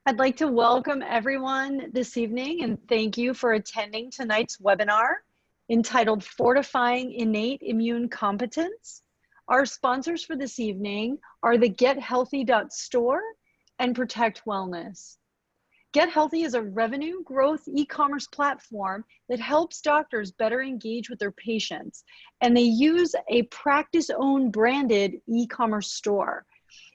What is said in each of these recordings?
I'd like to welcome everyone this evening and thank you for attending tonight's webinar entitled Fortifying Innate Immune Competence. Our sponsors for this evening are the GetHealthy.store and Protect Wellness. GetHealthy is a revenue growth e-commerce platform that helps doctors better engage with their patients, and they use a practice-owned branded e-commerce store.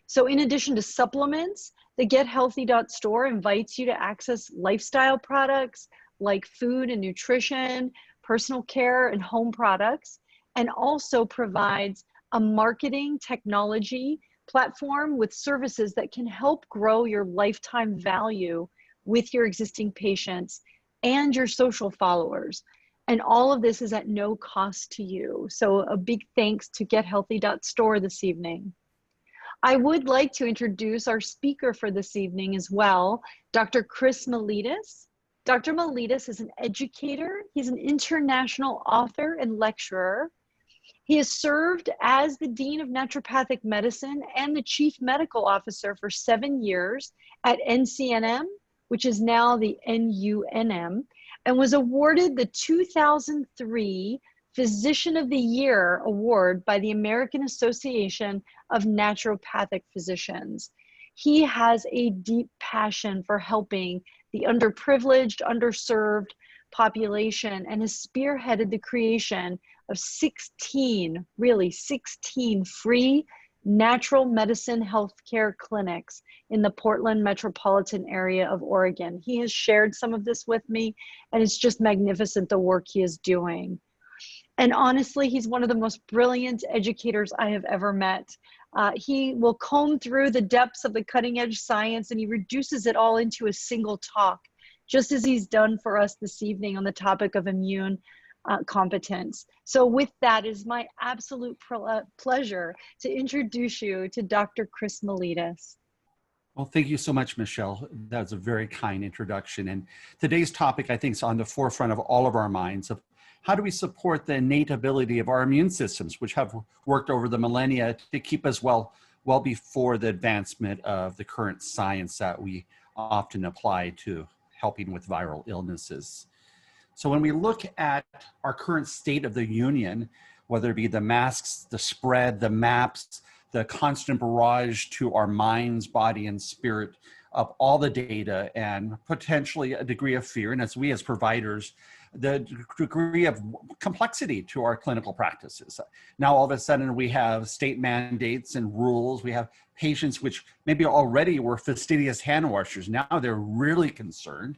So in addition to supplements, the GetHealthy.store invites you to access lifestyle products like food and nutrition, personal care and home products, and also provides a marketing technology platform with services that can help grow your lifetime value with your existing patients and your social followers. And all of this is at no cost to you. So a big thanks to GetHealthy.store this evening. I would like to introduce our speaker for this evening as well, Dr. Chris Meletis. Dr. Meletis is an educator. He's an international author and lecturer. He has served as the Dean of Naturopathic Medicine and the Chief Medical Officer for 7 years at NCNM, which is now the NUNM, and was awarded the 2003 Physician of the Year Award by the American Association of Naturopathic Physicians. He has a deep passion for helping the underprivileged, underserved population, and has spearheaded the creation of 16 free natural medicine healthcare clinics in the Portland metropolitan area of Oregon. He has shared some of this with me, and it's just magnificent the work he is doing. And honestly, he's one of the most brilliant educators I have ever met. He will comb through the depths of the cutting edge science, and he reduces it all into a single talk, just as he's done for us this evening on the topic of immune competence. So with that, it is my absolute pleasure to introduce you to Dr. Chris Meletis. Well, thank you so much, Michelle. That was a very kind introduction. And today's topic, I think, is on the forefront of all of our minds of how do we support the innate ability of our immune systems, which have worked over the millennia to keep us well before the advancement of the current science that we often apply to helping with viral illnesses. So when we look at our current state of the union, whether it be the masks, the spread, the maps, the constant barrage to our minds, body, and spirit of all the data and potentially a degree of fear, and as we as providers, the degree of complexity to our clinical practices. Now, all of a sudden, we have state mandates and rules. We have patients which maybe already were fastidious hand washers. Now they're really concerned.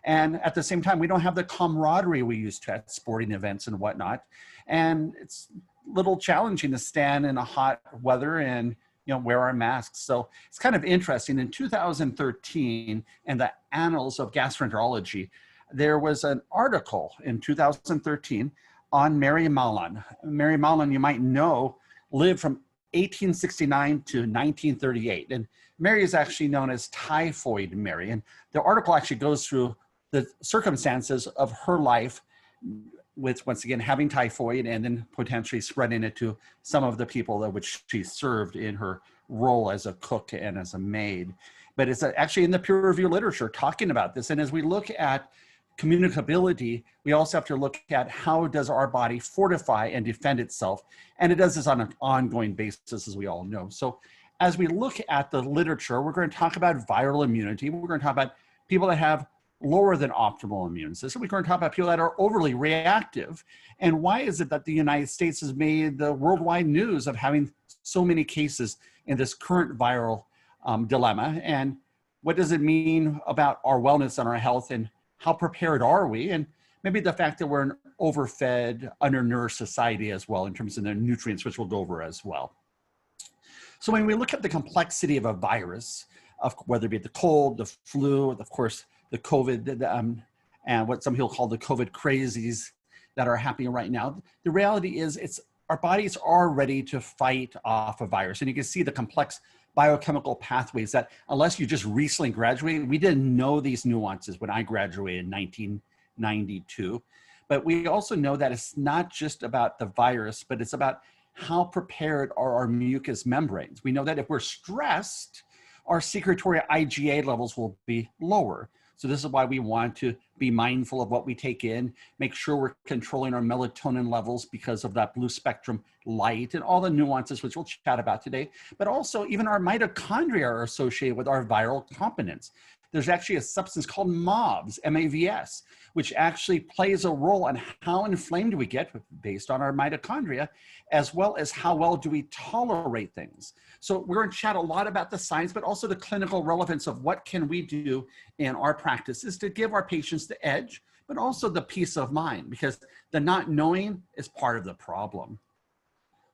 And at the same time, we don't have the camaraderie we used to at sporting events and whatnot. And it's a little challenging to stand in a hot weather and wear our masks. So it's kind of interesting. In 2013, in the Annals of Gastroenterology, there was an article in 2013 on Mary Mallon. Mary Mallon, you might know, lived from 1869 to 1938. And Mary is actually known as Typhoid Mary. And the article actually goes through the circumstances of her life with, once again, having typhoid and then potentially spreading it to some of the people that which she served in her role as a cook and as a maid. But it's actually in the peer review literature talking about this. And as we look at communicability, we also have to look at how does our body fortify and defend itself. And it does this on an ongoing basis, as we all know. So as we look at the literature, we're going to talk about viral immunity. We're going to talk about people that have lower than optimal immune system. We're going to talk about people that are overly reactive. And why is it that the United States has made the worldwide news of having so many cases in this current viral dilemma? And what does it mean about our wellness and our health, and how prepared are we? And maybe the fact that we're an overfed, undernourished society as well in terms of the nutrients, which we'll go over as well. So when we look at the complexity of a virus, of whether it be the cold, the flu, of course, the COVID, and what some people call the COVID crazies that are happening right now, the reality is our bodies are ready to fight off a virus. And you can see the complex biochemical pathways that, unless you just recently graduated, we didn't know these nuances when I graduated in 1992. But we also know that it's not just about the virus, but it's about how prepared are our mucous membranes. We know that if we're stressed, our secretory IgA levels will be lower. So this is why we want to be mindful of what we take in, make sure we're controlling our melatonin levels because of that blue spectrum light and all the nuances which we'll chat about today. But also even our mitochondria are associated with our viral components. There's actually a substance called MAVS, M-A-V-S, which actually plays a role in how inflamed we get based on our mitochondria, as well as how well do we tolerate things. So we're going to chat a lot about the science, but also the clinical relevance of what can we do in our practices to give our patients the edge, but also the peace of mind, because the not knowing is part of the problem.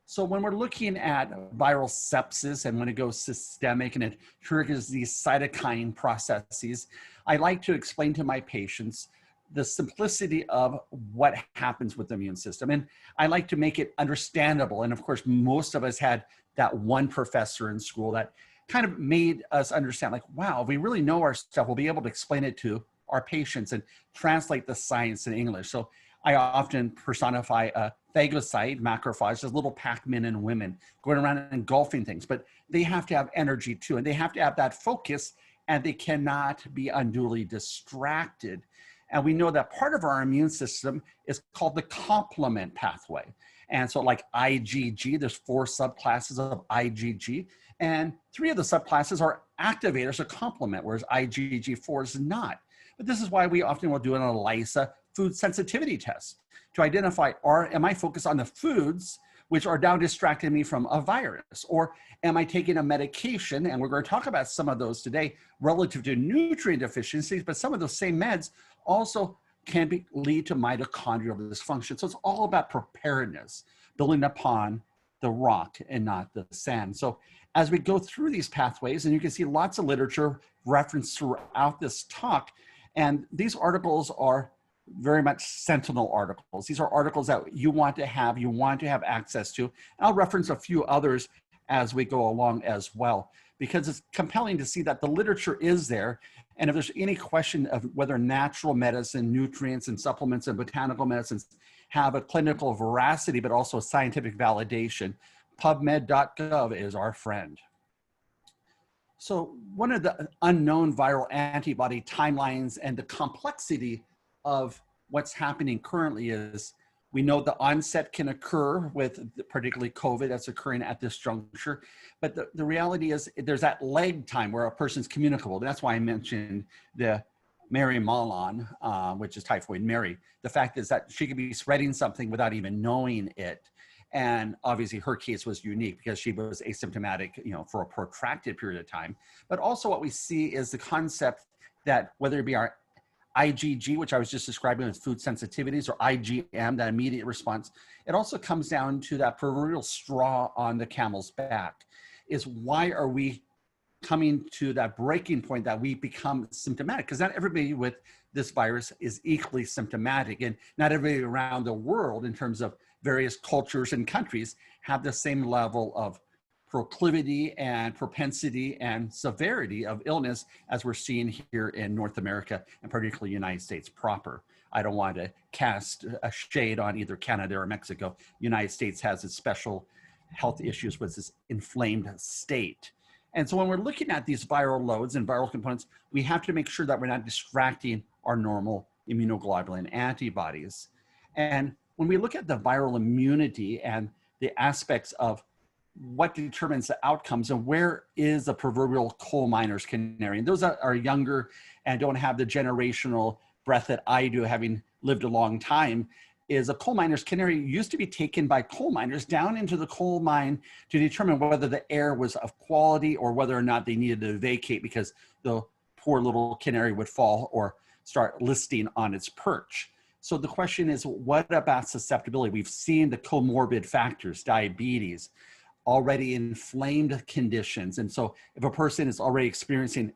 So when we're looking at viral sepsis and when it goes systemic and it triggers these cytokine processes, I like to explain to my patients the simplicity of what happens with the immune system. And I like to make it understandable. And of course, most of us had that one professor in school that kind of made us understand, like, wow, if we really know our stuff, we'll be able to explain it to our patients and translate the science in English. So I often personify a phagocyte, macrophage, as little Pac-Men and women going around and engulfing things, but they have to have energy too, and they have to have that focus, and they cannot be unduly distracted. And we know that part of our immune system is called the complement pathway. And so like IgG, there's 4 subclasses of IgG, and 3 of the subclasses are activators of complement, whereas IgG4 is not. But this is why we often will do an ELISA food sensitivity test to identify, am I focused on the foods which are now distracting me from a virus? Or am I taking a medication, and we're going to talk about some of those today, relative to nutrient deficiencies, but some of those same meds also can lead to mitochondrial dysfunction. So it's all about preparedness, building upon the rock and not the sand. So as we go through these pathways, and you can see lots of literature referenced throughout this talk, and these articles are very much sentinel articles. These are articles that you want to have access to. And I'll reference a few others as we go along as well, because it's compelling to see that the literature is there. And if there's any question of whether natural medicine, nutrients and supplements and botanical medicines have a clinical veracity, but also scientific validation, PubMed.gov is our friend. So one of the unknown viral antibody timelines and the complexity of what's happening currently is we know the onset can occur with particularly COVID that's occurring at this juncture, but the reality is there's that lag time where a person's communicable. That's why I mentioned the Mary Malan, which is Typhoid Mary. The fact is that she could be spreading something without even knowing it. And obviously her case was unique because she was asymptomatic, for a protracted period of time. But also what we see is the concept that whether it be our IgG, which I was just describing with food sensitivities, or IgM, that immediate response, it also comes down to that proverbial straw on the camel's back, is why are we coming to that breaking point that we become symptomatic? Because not everybody with this virus is equally symptomatic, and not everybody around the world in terms of various cultures and countries have the same level of proclivity and propensity and severity of illness as we're seeing here in North America, and particularly United States proper. I don't want to cast a shade on either Canada or Mexico. United States has its special health issues with this inflamed state. And so when we're looking at these viral loads and viral components, we have to make sure that we're not distracting our normal immunoglobulin antibodies. And when we look at the viral immunity and the aspects of what determines the outcomes and where is the proverbial coal miner's canary, and those that are younger and don't have the generational breadth that I do, having lived a long time, is a coal miner's canary used to be taken by coal miners down into the coal mine to determine whether the air was of quality or whether or not they needed to vacate because the poor little canary would fall or start listing on its perch. So the question is, what about susceptibility? We've seen the comorbid factors, diabetes, already inflamed conditions. And so if a person is already experiencing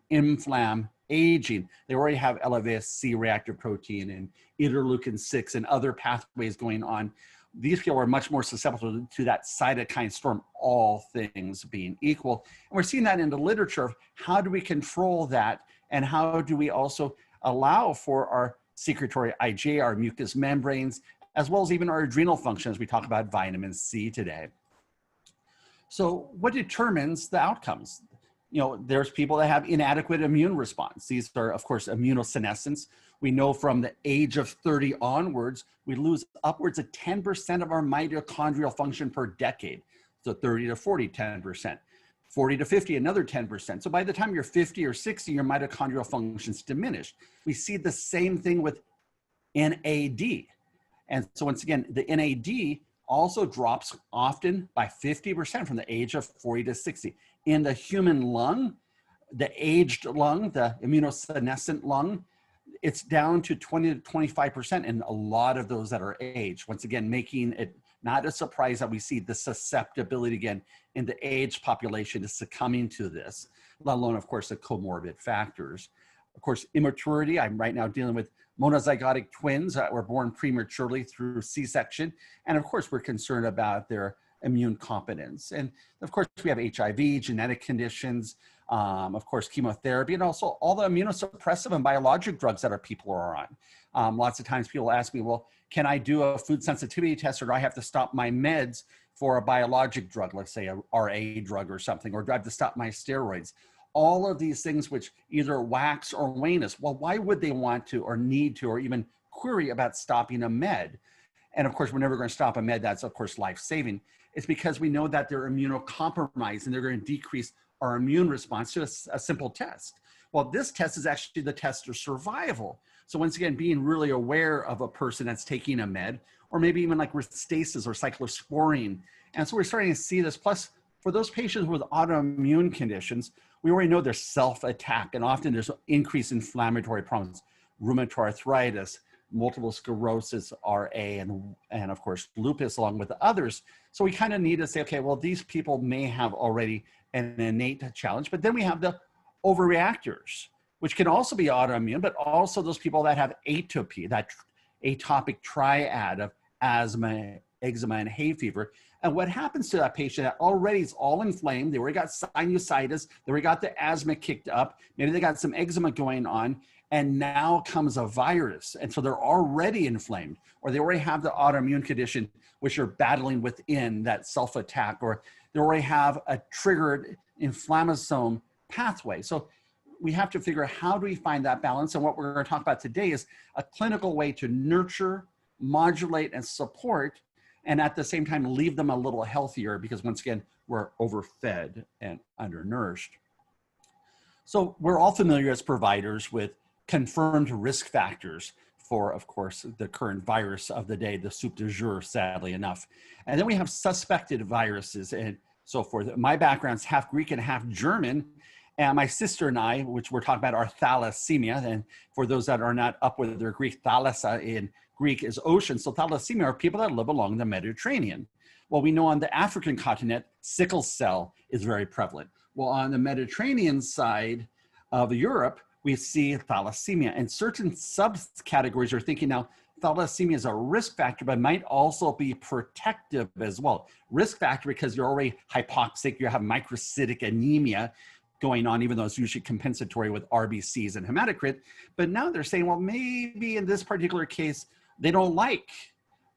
aging, they already have elevated C-reactive protein and interleukin-6 and other pathways going on. These people are much more susceptible to that cytokine storm, all things being equal. And we're seeing that in the literature of how do we control that, and how do we also allow for our secretory IgA, our mucous membranes, as well as even our adrenal function as we talk about vitamin C today. So what determines the outcomes? there's people that have inadequate immune response. These are, of course, immunosenescence. We know from the age of 30 onwards, we lose upwards of 10% of our mitochondrial function per decade. So 30 to 40, 10%. 40 to 50, another 10%. So by the time you're 50 or 60, your mitochondrial function's diminished. We see the same thing with NAD. And so once again, the NAD also drops often by 50% from the age of 40 to 60. In the human lung, the aged lung, the immunosenescent lung, it's down to 20 to 25% in a lot of those that are aged. Once again, making it not a surprise that we see the susceptibility again in the aged population is succumbing to this, let alone, of course, the comorbid factors. Of course, immaturity. I'm right now dealing with monozygotic twins that were born prematurely through C-section. And of course, we're concerned about their immune competence. And of course, we have HIV, genetic conditions, of course, chemotherapy, and also all the immunosuppressive and biologic drugs that our people are on. Lots of times people ask me, well, can I do a food sensitivity test, or do I have to stop my meds for a biologic drug, let's say a RA drug or something, or do I have to stop my steroids? All of these things which either wax or wane us. Well, why would they want to or need to or even query about stopping a med? And of course, we're never going to stop a med that's, of course, life-saving. It's because we know that they're immunocompromised and they're going to decrease our immune response to a simple test. Well, this test is actually the test of survival. So once again, being really aware of a person that's taking a med, or maybe even like Restasis or cyclosporine. And so we're starting to see this. Plus, for those patients with autoimmune conditions, we already know there's self-attack, and often there's increased inflammatory problems, rheumatoid arthritis, multiple sclerosis, RA, and of course, lupus, along with others. So we kind of need to say, okay, well, these people may have already an innate challenge, but then we have the overreactors, which can also be autoimmune, but also those people that have atopy, that atopic triad of asthma, eczema, and hay fever. And what happens to that patient that already is all inflamed, they already got sinusitis, they already got the asthma kicked up, maybe they got some eczema going on, and now comes a virus. And so they're already inflamed, or they already have the autoimmune condition, which are battling within that self-attack, or they already have a triggered inflammasome pathway. So we have to figure out how do we find that balance. And what we're going to talk about today is a clinical way to nurture, modulate, and support, and at the same time, leave them a little healthier, because once again, we're overfed and undernourished. So we're all familiar as providers with confirmed risk factors for, of course, the current virus of the day, the soup du jour, sadly enough. And then we have suspected viruses and so forth. My background's half Greek and half German. And my sister and I, which we're talking about, are thalassemia. And for those that are not up with their Greek, thalassa in Greek is ocean. So thalassemia are people that live along the Mediterranean. Well, we know on the African continent, sickle cell is very prevalent. Well, on the Mediterranean side of Europe, we see thalassemia, and certain subcategories are thinking now thalassemia is a risk factor, but might also be protective as well. Risk factor because you're already hypoxic, you have microcytic anemia going on, even though it's usually compensatory with RBCs and hematocrit. But now they're saying, well, maybe in this particular case, they don't like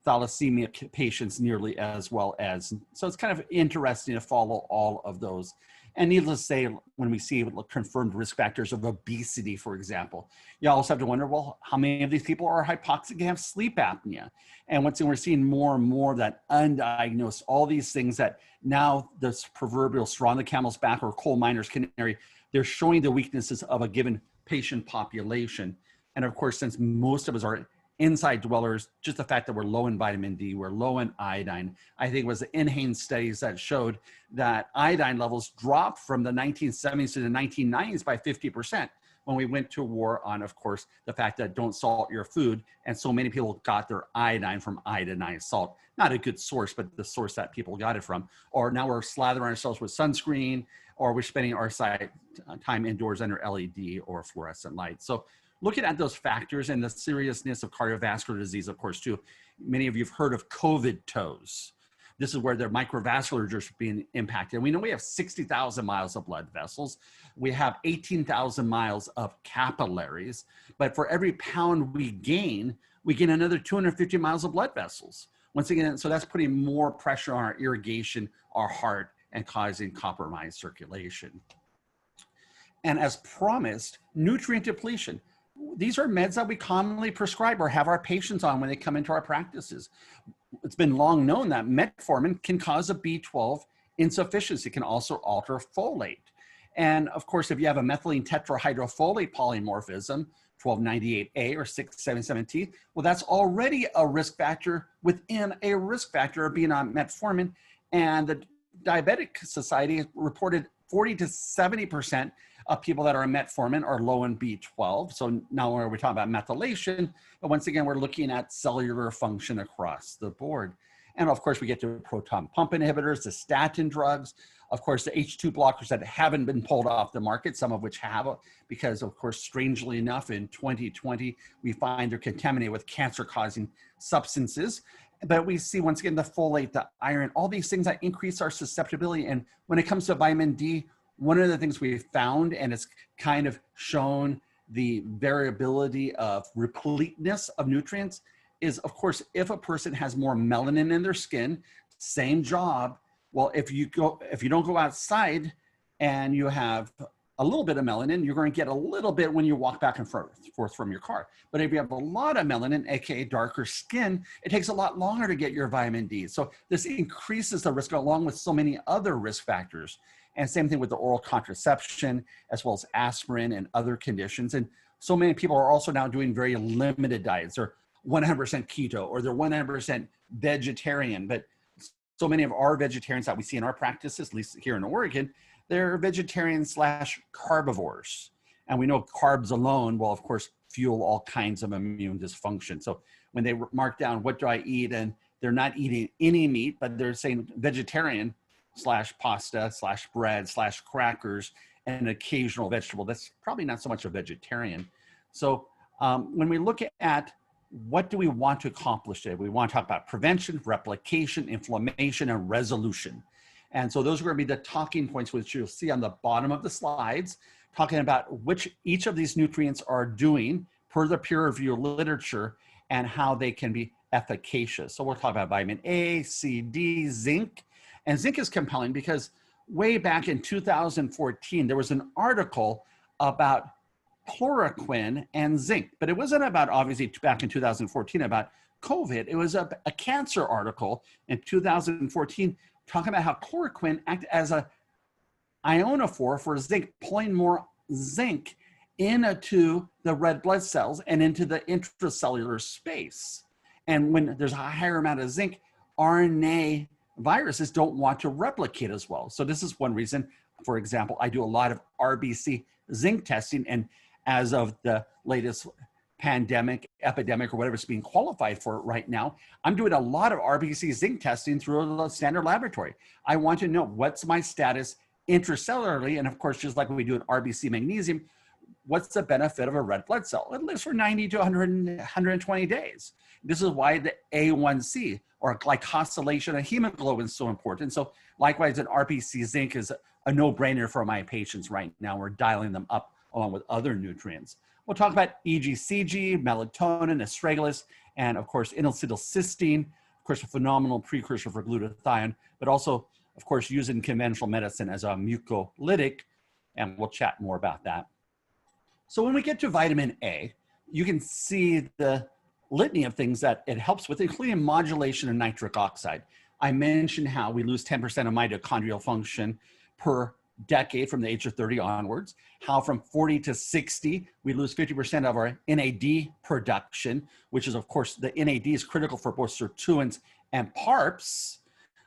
thalassemia patients nearly as well as, so it's kind of interesting to follow all of those. And needless to say, when we see confirmed risk factors of obesity, for example, you also have to wonder, well, how many of these people are hypoxic and have sleep apnea? And once again, we're seeing more and more of that undiagnosed, all these things that now this proverbial straw on the camel's back or coal miner's canary, they're showing the weaknesses of a given patient population. And of course, since most of us are inside dwellers, just the fact that we're low in vitamin D, we're low in iodine. I think it was the INNATE studies that showed that iodine levels dropped from the 1970s to the 1990s by 50% when we went to war on, of course, the fact that don't salt your food. And so many people got their iodine from iodinized salt. Not a good source, but the source that people got it from. Or now we're slathering ourselves with sunscreen, or we're spending our time indoors under LED or fluorescent light. So looking at those factors and the seriousness of cardiovascular disease, of course, too. Many of you have heard of COVID toes. This is where their microvascular are being impacted. We know we have 60,000 miles of blood vessels. We have 18,000 miles of capillaries. But for every pound we gain another 250 miles of blood vessels. Once again, so that's putting more pressure on our irrigation, our heart, and causing compromised circulation. And as promised, nutrient depletion. These are meds that we commonly prescribe or have our patients on when they come into our practices. It's been long known that metformin can cause a B12 insufficiency. It can also alter folate. And of course, if you have a methylene tetrahydrofolate polymorphism, 1298A or 677T, well, that's already a risk factor within a risk factor of being on metformin. And the Diabetic Society reported 40 to 70% of people that are on metformin are low in B12. So now we're talking about methylation, but once again, we're looking at cellular function across the board. And of course, we get to proton pump inhibitors, the statin drugs, of course, the H2 blockers that haven't been pulled off the market, some of which have, because of course, strangely enough, in 2020, we find they're contaminated with cancer-causing substances. But we see, once again, the folate, the iron, all these things that increase our susceptibility. And when it comes to vitamin D, one of the things we've found, and it's kind of shown the variability of repleteness of nutrients, is of course, if a person has more melanin in their skin, same job. Well, if you don't go outside and you have a little bit of melanin, you're going to get a little bit when you walk back and forth from your car. But if you have a lot of melanin, aka darker skin, it takes a lot longer to get your vitamin D. So this increases the risk along with so many other risk factors. And same thing with the oral contraception, as well as aspirin and other conditions. And so many people are also now doing very limited diets. They're 100% keto or they're 100% vegetarian. But so many of our vegetarians that we see in our practices, at least here in Oregon, they're vegetarian / carbivores. And we know carbs alone will, of course, fuel all kinds of immune dysfunction. So when they mark down, what do I eat? And they're not eating any meat, but they're saying vegetarian / pasta / bread / crackers and an occasional vegetable. That's probably not so much a vegetarian. So when we look at what do we want to accomplish today, we want to talk about prevention, replication, inflammation, and resolution. And so those are going to be the talking points, which you'll see on the bottom of the slides, talking about which each of these nutrients are doing per the peer review literature and how they can be efficacious. So we'll talk about vitamin A, C, D, zinc. And zinc is compelling because way back in 2014, there was an article about chloroquine and zinc, but it wasn't about, obviously back in 2014, about COVID. It was a cancer article in 2014 talking about how chloroquine acted as a ionophore for zinc, pulling more zinc into the red blood cells and into the intracellular space. And when there's a higher amount of zinc, RNA viruses don't want to replicate as well. So this is one reason, for example, I do a lot of RBC zinc testing, and as of the latest pandemic, epidemic, or whatever it's being qualified for right now, I'm doing a lot of RBC zinc testing through the standard laboratory. I want to know what's my status intracellularly, and of course, just like we do in RBC magnesium, what's the benefit of a red blood cell? It lives for 90 to 120 days. This is why the A1C or glycosylation of hemoglobin is so important. So likewise, an RBC zinc is a no-brainer for my patients right now. We're dialing them up along with other nutrients. We'll talk about EGCG, melatonin, astragalus, and of course, inositol-cysteine, of course, a phenomenal precursor for glutathione, but also, of course, used in conventional medicine as a mucolytic, and we'll chat more about that. So when we get to vitamin A, you can see the litany of things that it helps with, including modulation of nitric oxide. I mentioned how we lose 10% of mitochondrial function per decade from the age of 30 onwards, how from 40 to 60, we lose 50% of our NAD production, which is, of course, the NAD is critical for both sirtuins and PARPs,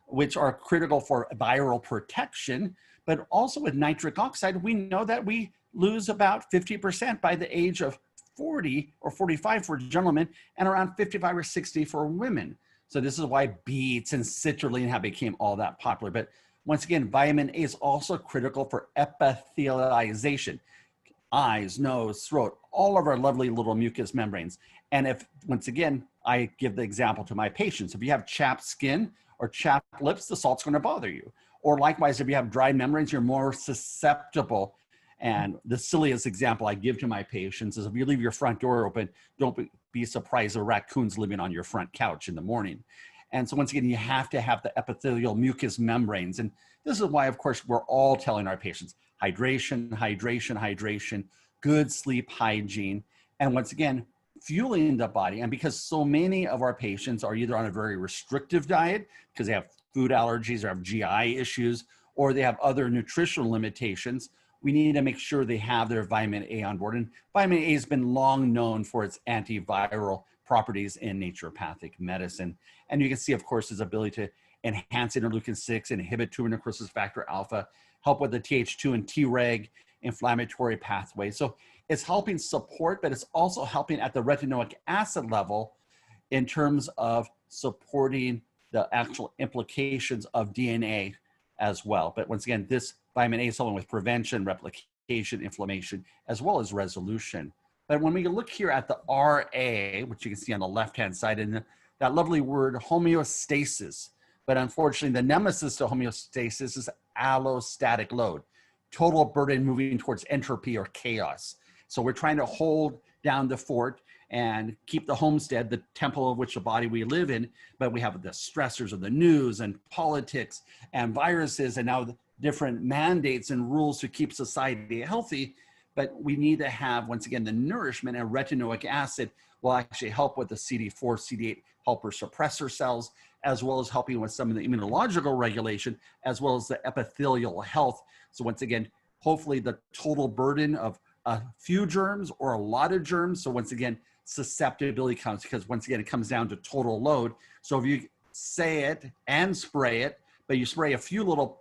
which are critical for viral protection. But also with nitric oxide, we know that we lose about 50% by the age of 40 or 45 for gentlemen and around 55 or 60 for women. So this is why beets and citrulline have become all that popular. But once again, vitamin A is also critical for epithelialization, eyes, nose, throat, all of our lovely little mucous membranes. And if, once again, I give the example to my patients, if you have chapped skin or chapped lips, the salt's going to bother you. Or likewise, if you have dry membranes, you're more susceptible. And the silliest example I give to my patients is if you leave your front door open, don't be surprised the raccoon's living on your front couch in the morning. And so once again, you have to have the epithelial mucous membranes. And this is why, of course, we're all telling our patients, hydration, hydration, hydration, good sleep hygiene, and once again, fueling the body. And because so many of our patients are either on a very restrictive diet because they have food allergies or have GI issues, or they have other nutritional limitations, we need to make sure they have their vitamin A on board. And vitamin A has been long known for its antiviral properties in naturopathic medicine. And you can see, of course, its ability to enhance interleukin-6, inhibit tumor necrosis factor alpha, help with the Th2 and Treg inflammatory pathway. So it's helping support, but it's also helping at the retinoic acid level in terms of supporting the actual implications of DNA as well. But once again, this vitamin A is helping with prevention, replication, inflammation, as well as resolution. But when we look here at the RA, which you can see on the left-hand side, and that lovely word homeostasis, but unfortunately the nemesis to homeostasis is allostatic load, total burden moving towards entropy or chaos. So we're trying to hold down the fort and keep the homestead, the temple of which the body we live in, but we have the stressors of the news and politics and viruses and now the different mandates and rules to keep society healthy. But we need to have, once again, the nourishment, and retinoic acid will actually help with the CD4, CD8 helper suppressor cells, as well as helping with some of the immunological regulation, as well as the epithelial health. So once again, hopefully the total burden of a few germs or a lot of germs. So once again, susceptibility counts, because once again, it comes down to total load. So if you say it and spray it, but you spray a few little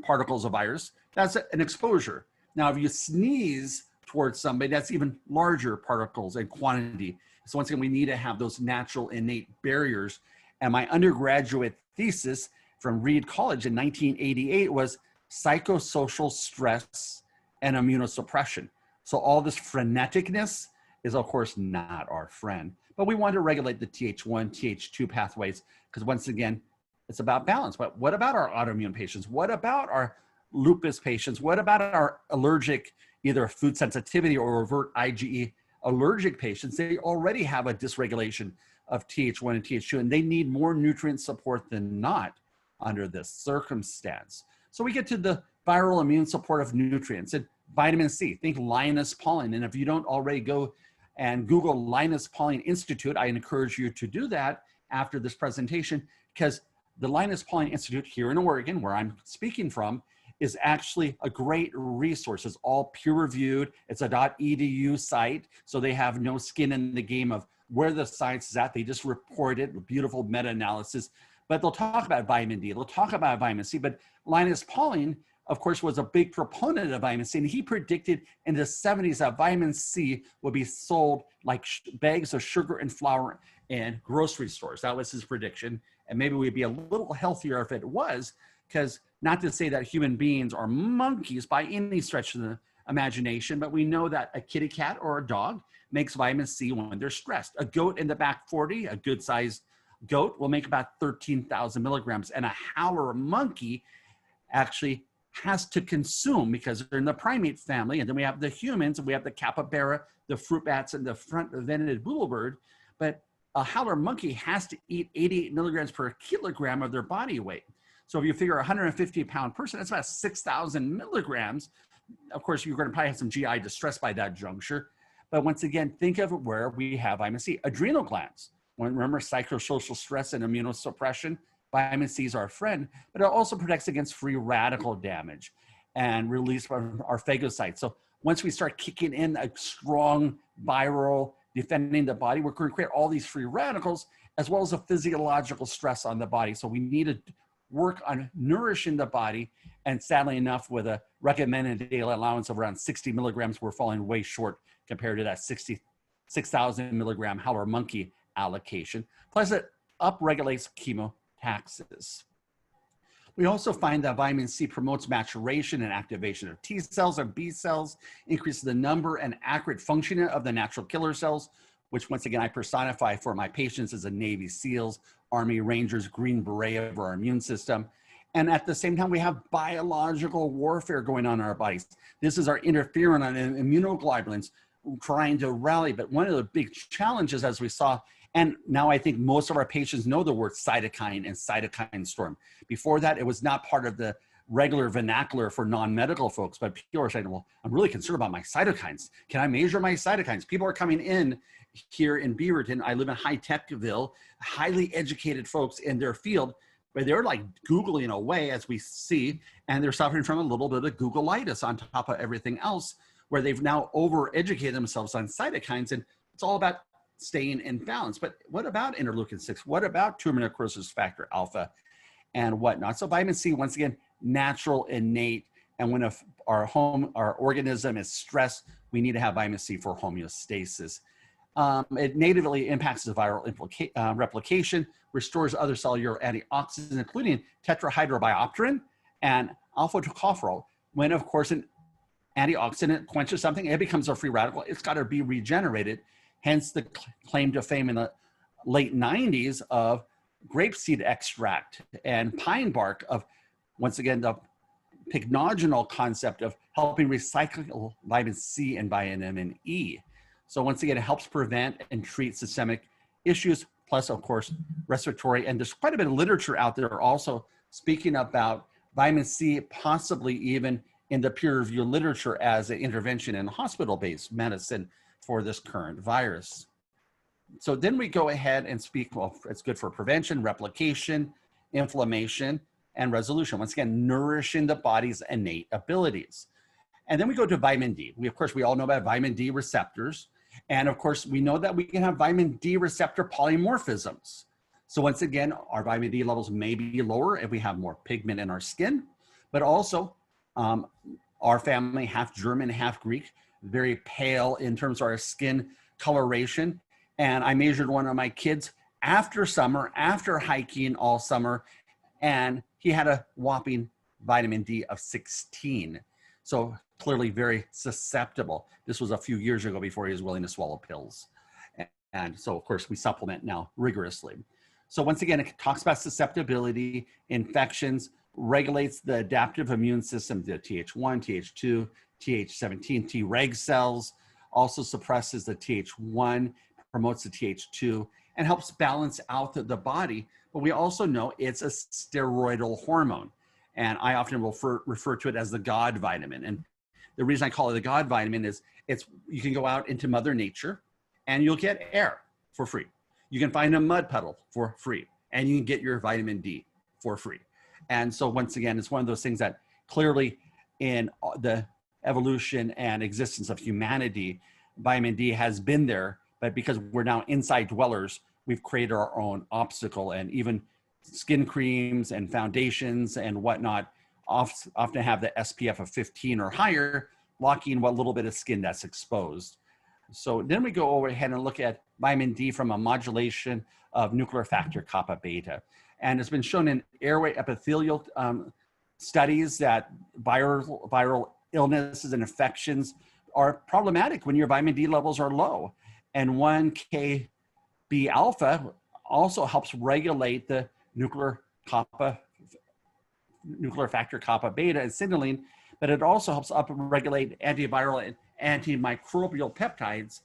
particles of virus, that's an exposure. Now, if you sneeze towards somebody, that's even larger particles and quantity. So once again, we need to have those natural innate barriers. And my undergraduate thesis from Reed College in 1988 was psychosocial stress and immunosuppression. So all this freneticness is, of course, not our friend. But we want to regulate the Th1, Th2 pathways, because once again, it's about balance. But what about our autoimmune patients? What about our lupus patients? What about our allergic, either food sensitivity or overt IgE allergic patients? They already have a dysregulation of Th1 and Th2, and they need more nutrient support than not under this circumstance. So we get to the viral immune supportive nutrients and vitamin C. Think Linus Pauling. And if you don't already go and Google Linus Pauling Institute, I encourage you to do that after this presentation, because the Linus Pauling Institute here in Oregon, where I'm speaking from, is actually a great resource. It's all peer-reviewed. It's a .edu site, so they have no skin in the game of where the science is at. They just report it, beautiful meta-analysis. But they'll talk about vitamin D, they'll talk about vitamin C. But Linus Pauling, of course, was a big proponent of vitamin C, and he predicted in the 70s that vitamin C would be sold like bags of sugar and flour in grocery stores. That was his prediction. And maybe we'd be a little healthier if it was, because not to say that human beings are monkeys by any stretch of the imagination, but we know that a kitty cat or a dog makes vitamin C when they're stressed. A goat in the back 40, a good sized goat, will make about 13,000 milligrams. And a howler monkey actually has to consume, because they're in the primate family. And then we have the humans, and we have the capybara, the fruit bats, and the front-vented boulevard. But a howler monkey has to eat 88 milligrams per kilogram of their body weight. So if you figure a 150-pound person, that's about 6,000 milligrams. Of course, you're going to probably have some GI distress by that juncture. But once again, think of where we have vitamin C. Adrenal glands. Remember, psychosocial stress and immunosuppression. Vitamin C is our friend, but it also protects against free radical damage and release from our phagocytes. So once we start kicking in a strong viral defending the body, we're going to create all these free radicals, as well as a physiological stress on the body. So we need to work on nourishing the body. And sadly enough, with a recommended daily allowance of around 60 milligrams, we're falling way short compared to that 6,000 milligram howler monkey allocation. Plus, it upregulates chemotaxis. We also find that vitamin C promotes maturation and activation of T cells and B cells, increases the number and accurate functioning of the natural killer cells, which once again I personify for my patients as a Navy SEALs, Army Rangers, Green Beret of our immune system. And at the same time, we have biological warfare going on in our bodies. This is our interferon and immunoglobulins trying to rally. But one of the big challenges, as we saw, and now I think most of our patients know the word cytokine and cytokine storm. Before that, it was not part of the regular vernacular for non-medical folks, but people are saying, well, I'm really concerned about my cytokines. Can I measure my cytokines? People are coming in here in Beaverton. I live in high-techville, highly educated folks in their field, but they're like Googling away, as we see, and they're suffering from a little bit of Googleitis on top of everything else, where they've now over-educated themselves on cytokines, and it's all about staying in balance. But what about interleukin-6? What about tumor necrosis factor alpha and whatnot? So vitamin C, once again, natural, innate, and when our organism is stressed, we need to have vitamin C for homeostasis. It natively impacts the viral replication, restores other cellular antioxidants, including tetrahydrobiopterin and alpha-tocopherol. When, of course, an antioxidant quenches something, it becomes a free radical. It's got to be regenerated. Hence the claim to fame in the late 90s of grapeseed extract and pine bark, of, once again, the pycnogenol concept of helping recycle vitamin C and vitamin E. So once again, it helps prevent and treat systemic issues, plus, of course, respiratory. And there's quite a bit of literature out there also speaking about vitamin C, possibly even in the peer-reviewed literature as an intervention in hospital-based medicine for this current virus. So then we go ahead and speak, well, it's good for prevention, replication, inflammation, and resolution. Once again, nourishing the body's innate abilities. And then we go to vitamin D. Of course, we all know about vitamin D receptors. And of course, we know that we can have vitamin D receptor polymorphisms. So once again, our vitamin D levels may be lower if we have more pigment in our skin, but also our family, half German, half Greek, very pale in terms of our skin coloration. And I measured one of my kids after summer, after hiking all summer, and he had a whopping vitamin D of 16. So clearly very susceptible. This was a few years ago before he was willing to swallow pills. And so, of course, we supplement now rigorously. So once again, it talks about susceptibility, infections, regulates the adaptive immune system, the Th1, Th2, Th17, Treg cells, also suppresses the Th1, promotes the Th2, and helps balance out the body. But we also know it's a steroidal hormone. And I often refer to it as the God vitamin. And the reason I call it the God vitamin is you can go out into Mother Nature and you'll get air for free. You can find a mud puddle for free, and you can get your vitamin D for free. And so once again, it's one of those things that clearly in the evolution and existence of humanity, vitamin D has been there, but because we're now inside dwellers, we've created our own obstacle, and even skin creams and foundations and whatnot often have the SPF of 15 or higher, blocking what little bit of skin that's exposed. So then we go over ahead and look at vitamin D from a modulation of nuclear factor kappa beta. And it's been shown in airway epithelial studies that viral illnesses and infections are problematic when your vitamin D levels are low. And 1KB alpha also helps regulate the nuclear factor kappa beta and signaling, but it also helps upregulate antiviral and antimicrobial peptides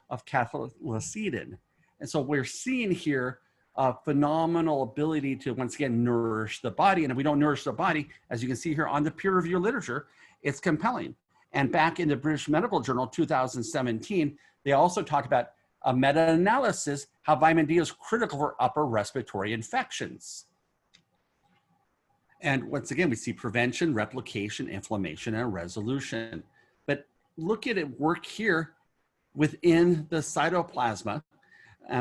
of cathelicidin. And so we're seeing here a phenomenal ability to, once again, nourish the body. And if we don't nourish the body, as you can see here on the peer review literature, it's compelling. And back in the British Medical Journal 2017, they also talked about a meta-analysis, how vitamin D is critical for upper respiratory infections. And once again, we see prevention, replication, inflammation, and resolution. But look at it work here within the cytoplasma.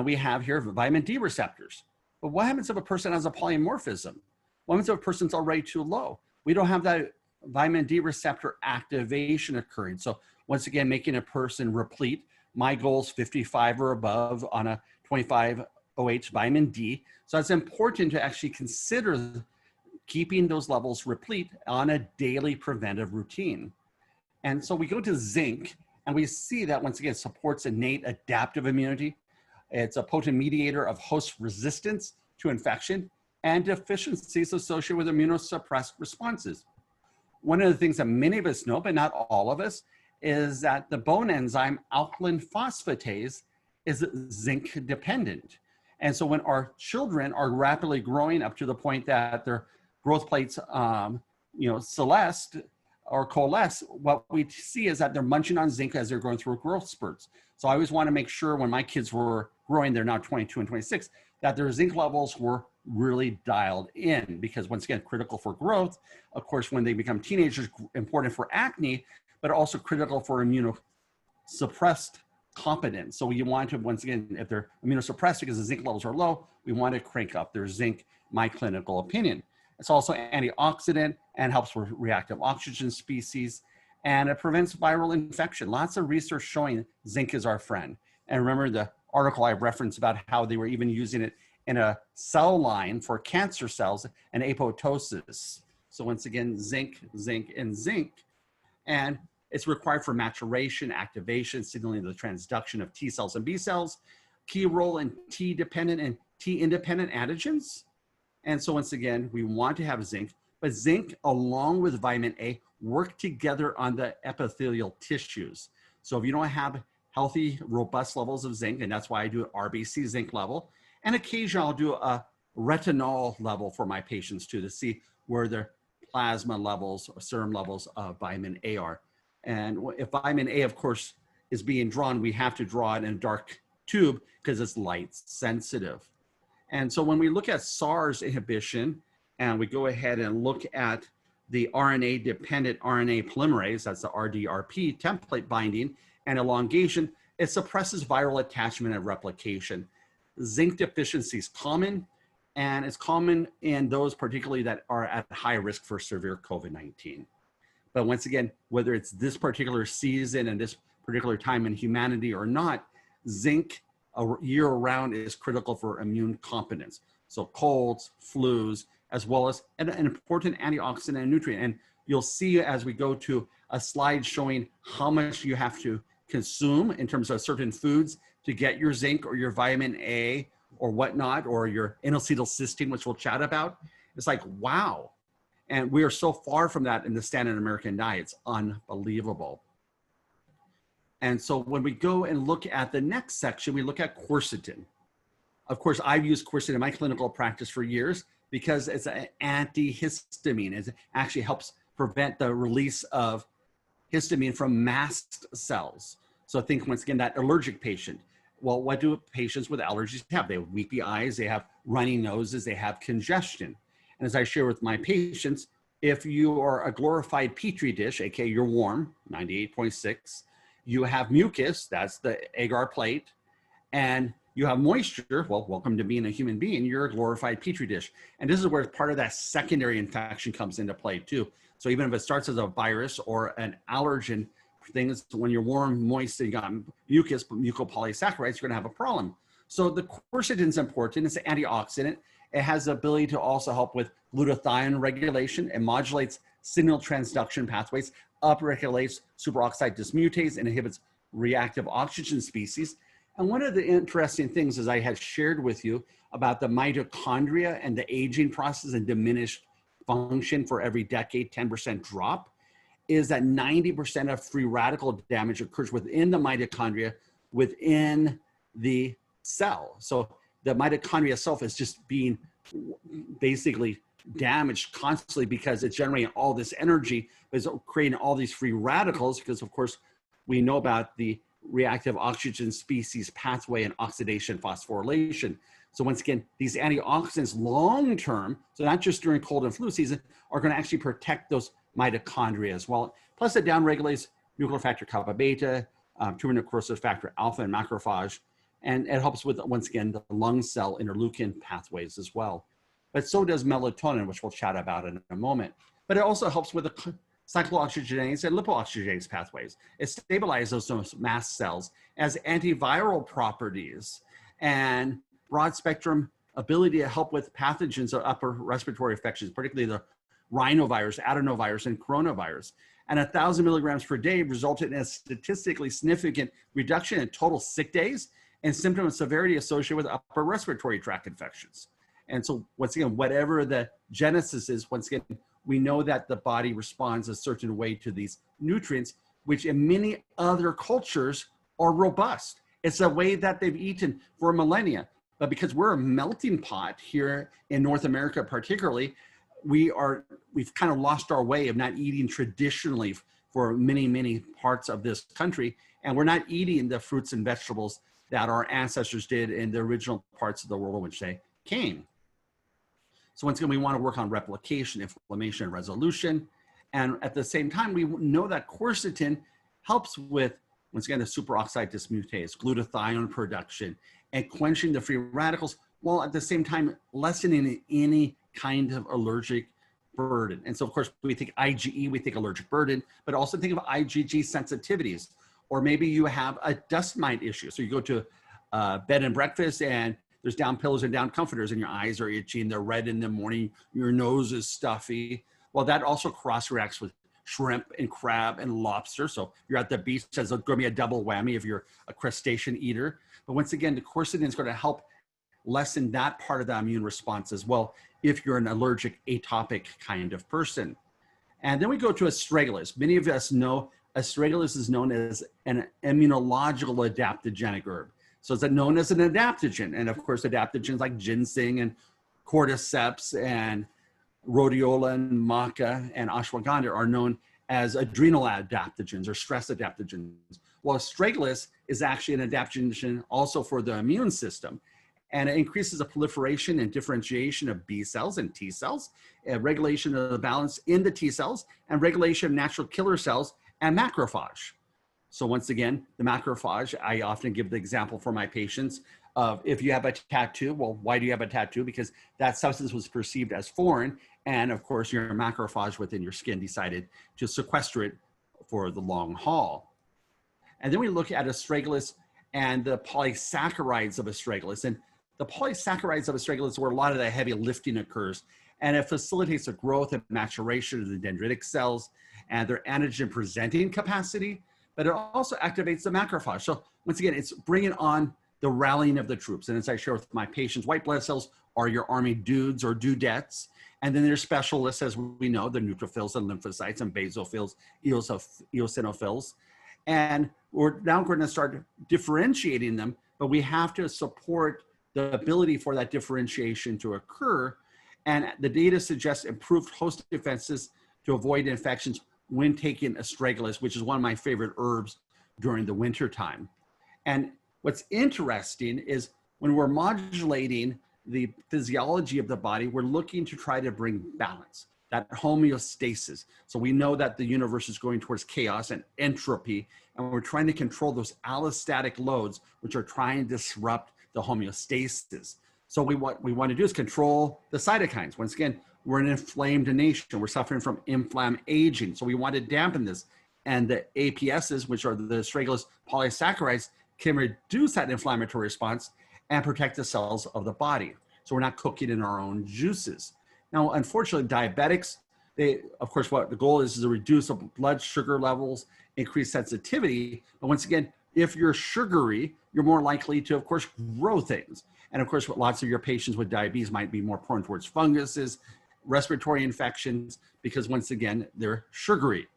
We have here vitamin D receptors. But what happens if a person has a polymorphism? What happens if a person's already too low? We don't have that vitamin D receptor activation occurring. So once again, making a person replete. My goal is 55 or above on a 25 OH vitamin D. So it's important to actually consider keeping those levels replete on a daily preventive routine. And so we go to zinc, and we see that once again, it supports innate adaptive immunity. It's a potent mediator of host resistance to infection and deficiencies associated with immunosuppressed responses. One of the things that many of us know, but not all of us, is that the bone enzyme alkaline phosphatase is zinc dependent. And so when our children are rapidly growing up to the point that their growth plates Celeste or coalesce, what we see is that they're munching on zinc as they're going through growth spurts. So I always want to make sure when my kids were growing, they're now 22 and 26, that their zinc levels were really dialed in, because once again, critical for growth. Of course, when they become teenagers, important for acne, but also critical for immunosuppressed competence. So you want to, once again, if they're immunosuppressed because the zinc levels are low, we want to crank up their zinc, my clinical opinion. It's also antioxidant and helps with reactive oxygen species, and it prevents viral infection. Lots of research showing zinc is our friend. And remember the article I referenced about how they were even using it in a cell line for cancer cells and apoptosis. So once again, zinc, zinc, and zinc. And it's required for maturation, activation, signaling the transduction of T cells and B cells, key role in T-dependent and T-independent antigens. And so once again, we want to have zinc, but zinc along with vitamin A work together on the epithelial tissues. So if you don't have healthy, robust levels of zinc, and that's why I do an RBC zinc level, and occasionally I'll do a retinol level for my patients too, to see where their plasma levels or serum levels of vitamin A are. And if vitamin A, of course, is being drawn, we have to draw it in a dark tube because it's light sensitive. And so when we look at SARS inhibition, and we go ahead and look at the RNA-dependent RNA polymerase, that's the RDRP template binding and elongation, it suppresses viral attachment and replication. Zinc deficiency is common, and it's common in those particularly that are at high risk for severe COVID-19. But once again, whether it's this particular season and this particular time in humanity or not, zinc year-round is critical for immune competence. So colds, flus, as well as an important antioxidant and nutrient. And you'll see as we go to a slide showing how much you have to consume in terms of certain foods to get your zinc or your vitamin A or whatnot, or your N-acetylcysteine, which we'll chat about. It's like, wow. And we are so far from that in the standard American diet. It's unbelievable. And so when we go and look at the next section, we look at quercetin. Of course, I've used quercetin in my clinical practice for years because it's an antihistamine. It actually helps prevent the release of histamine from mast cells. So think once again, that allergic patient. Well, what do patients with allergies have? They have weepy eyes, they have runny noses, they have congestion. And as I share with my patients, if you are a glorified Petri dish, aka you're warm, 98.6, you have mucus, that's the agar plate, and you have moisture, well, welcome to being a human being, you're a glorified Petri dish. And this is where part of that secondary infection comes into play too. So even if it starts as a virus or an allergen, things when you're warm, moist, and you got mucus, mucopolysaccharides, you're gonna have a problem. So the quercetin is important, it's an antioxidant. It has the ability to also help with glutathione regulation. It modulates signal transduction pathways, upregulates superoxide dismutase, and inhibits reactive oxygen species. And one of the interesting things is I had shared with you about the mitochondria and the aging process and diminished function for every decade, 10% drop, is that 90% of free radical damage occurs within the mitochondria, within the cell. So the mitochondria itself is just being basically damaged constantly because it's generating all this energy, but it's creating all these free radicals because, of course, we know about the reactive oxygen species pathway and oxidation phosphorylation. So once again, these antioxidants long-term, so not just during cold and flu season, are going to actually protect those mitochondria as well. Plus it downregulates nuclear factor kappa beta, tumor necrosis factor alpha and macrophage, and it helps with, once again, the lung cell interleukin pathways as well. But so does melatonin, which we'll chat about in a moment. But it also helps with the cyclooxygenase and lipooxygenase pathways. It stabilizes those mast cells, as antiviral properties and broad spectrum ability to help with pathogens of upper respiratory infections, particularly the rhinovirus, adenovirus, and coronavirus. And 1,000 milligrams per day resulted in a statistically significant reduction in total sick days and symptom and severity associated with upper respiratory tract infections. And so once again, whatever the genesis is, once again, we know that the body responds a certain way to these nutrients, which in many other cultures are robust. It's a way that they've eaten for millennia. But because we're a melting pot here in North America particularly, we've kind of lost our way of not eating traditionally for many, many parts of this country. And we're not eating the fruits and vegetables that our ancestors did in the original parts of the world in which they came. So once again, we want to work on replication, inflammation, and resolution. And at the same time, we know that quercetin helps with, once again, the superoxide dismutase, glutathione production, and quenching the free radicals, while at the same time lessening any kind of allergic burden. And so, of course, we think IgE, we think allergic burden, but also think of IgG sensitivities. Or maybe you have a dust mite issue. So you go to bed and breakfast and there's down pillows and down comforters and your eyes are itchy and they're red in the morning, your nose is stuffy. Well, that also cross-reacts with shrimp and crab and lobster. So you're at the beach, it's going to be a double whammy if you're a crustacean eater. But once again, the quercetin is going to help lessen that part of the immune response as well if you're an allergic, atopic kind of person. And then we go to astragalus. Many of us know astragalus is known as an immunological adaptogenic herb. So it's known as an adaptogen. And of course, adaptogens like ginseng and cordyceps and rhodiola and maca and ashwagandha are known as adrenal adaptogens or stress adaptogens. Well, astragalus is actually an adaptogen also for the immune system. And it increases the proliferation and differentiation of B cells and T cells, regulation of the balance in the T cells, and regulation of natural killer cells and macrophage. So once again, the macrophage, I often give the example for my patients of if you have a tattoo, well, why do you have a tattoo? Because that substance was perceived as foreign. And of course, your macrophage within your skin decided to sequester it for the long haul. And then we look at astragalus and the polysaccharides of astragalus. And the polysaccharides of astragalus is where a lot of the heavy lifting occurs. And it facilitates the growth and maturation of the dendritic cells and their antigen presenting capacity, but it also activates the macrophage. So once again, it's bringing on the rallying of the troops. And as I share with my patients, white blood cells are your army dudes or dudettes. And then there's specialists, as we know, the neutrophils and lymphocytes and basophils, eosinophils. And we're now going to start differentiating them, but we have to support the ability for that differentiation to occur. And the data suggests improved host defenses to avoid infections when taking astragalus, which is one of my favorite herbs during the winter time. And what's interesting is when we're modulating the physiology of the body, we're looking to try to bring balance, that homeostasis. So we know that the universe is going towards chaos and entropy, and we're trying to control those allostatic loads, which are trying to disrupt the homeostasis. So what we want to do is control the cytokines. Once again, we're an inflamed nation. We're suffering from inflamed aging. So we want to dampen this. And the APSs, which are the astragalus polysaccharides, can reduce that inflammatory response and protect the cells of the body. So we're not cooking in our own juices. Now, unfortunately, diabetics, of course, what the goal is to reduce blood sugar levels, increase sensitivity. But once again, if you're sugary, you're more likely to, of course, grow things. And of course, lots of your patients with diabetes might be more prone towards funguses, respiratory infections, because once again, they're sugary.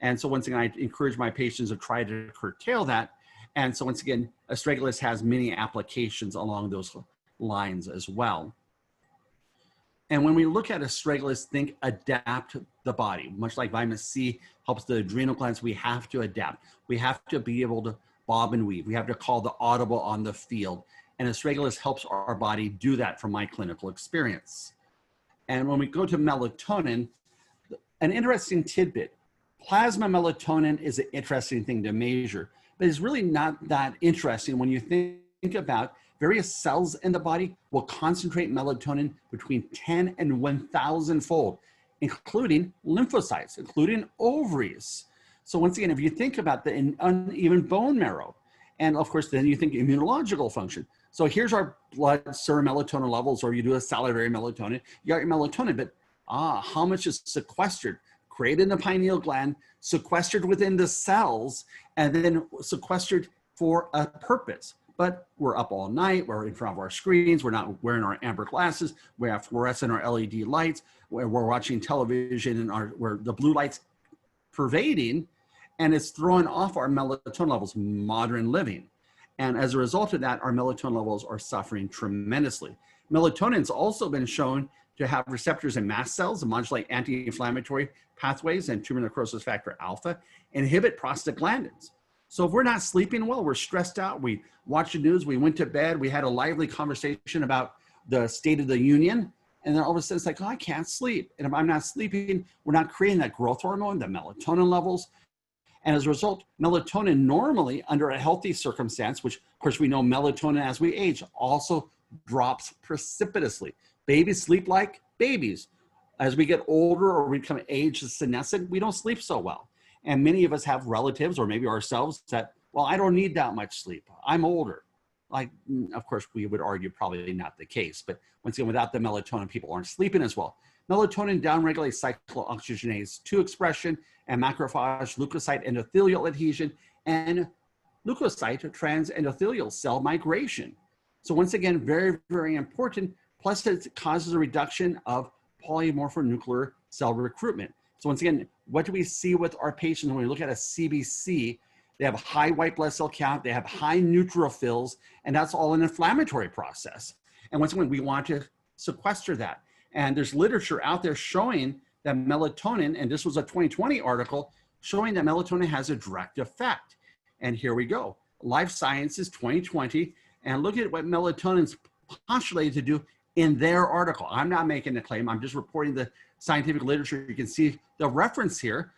And so once again, I encourage my patients to try to curtail that. And so once again, astragalus has many applications along those lines as well. And when we look at astragalus, think adapt the body. Much like vitamin C helps the adrenal glands, we have to adapt. We have to be able to bob and weave. We have to call the audible on the field. And astragalus helps our body do that from my clinical experience. And when we go to melatonin, an interesting tidbit, plasma melatonin is an interesting thing to measure, but it's really not that interesting when you think about various cells in the body will concentrate melatonin between 10 and 1,000 fold, including lymphocytes, including ovaries. So once again, if you think about the uneven bone marrow, and of course, then you think immunological function. So here's our blood serum melatonin levels, or you do a salivary melatonin, you got your melatonin, but how much is sequestered, created in the pineal gland, sequestered within the cells, and then sequestered for a purpose. But we're up all night, we're in front of our screens, we're not wearing our amber glasses, we have fluorescent or LED lights, we're watching television and where the blue light's pervading, and it's throwing off our melatonin levels, modern living. And as a result of that, our melatonin levels are suffering tremendously. Melatonin's also been shown to have receptors in mast cells and modulate anti-inflammatory pathways and tumor necrosis factor alpha, inhibit prostaglandins. So if we're not sleeping well, we're stressed out, we watch the news, we went to bed, we had a lively conversation about the State of the Union, and then all of a sudden it's like, oh, I can't sleep. And if I'm not sleeping, we're not creating that growth hormone, the melatonin levels. And as a result, melatonin normally under a healthy circumstance, which of course we know melatonin as we age also drops precipitously. Babies sleep like babies. As we get older or we become age senescent, we don't sleep so well. And many of us have relatives or maybe ourselves that, well, I don't need that much sleep. I'm older. Like, of course, we would argue probably not the case. But once again, without the melatonin, people aren't sleeping as well. Melatonin downregulates cyclooxygenase 2 expression and macrophage leukocyte endothelial adhesion and leukocyte transendothelial cell migration. So once again, very, very important. Plus, it causes a reduction of polymorphonuclear cell recruitment. So once again, what do we see with our patients when we look at a CBC? They have high white blood cell count, they have high neutrophils, and that's all an inflammatory process. And once again, we want to sequester that. And there's literature out there showing that melatonin, and this was a 2020 article, showing that melatonin has a direct effect. And here we go. Life Sciences 2020, and look at what melatonin's postulated to do in their article. I'm not making a claim, I'm just reporting the scientific literature. You can see the reference here.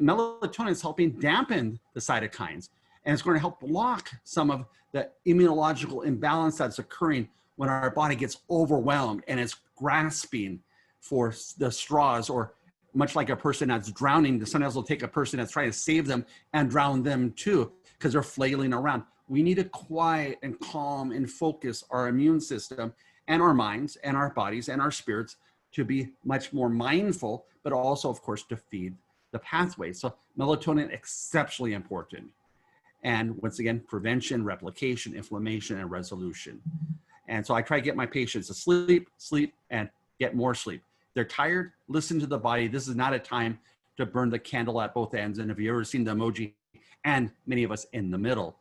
Melatonin is helping dampen the cytokines, and it's going to help block some of the immunological imbalance that's occurring when our body gets overwhelmed and it's grasping for the straws, or much like a person that's drowning, sometimes they'll take a person that's trying to save them and drown them too because they're flailing around. We need to quiet and calm and focus our immune system and our minds and our bodies and our spirits to be much more mindful, but also, of course, to feed the pathway. So melatonin, exceptionally important. And once again, prevention, replication, inflammation, and resolution. And so I try to get my patients to sleep, and get more sleep. They're tired, listen to the body. This is not a time to burn the candle at both ends. And if you've ever seen the emoji, and many of us in the middle,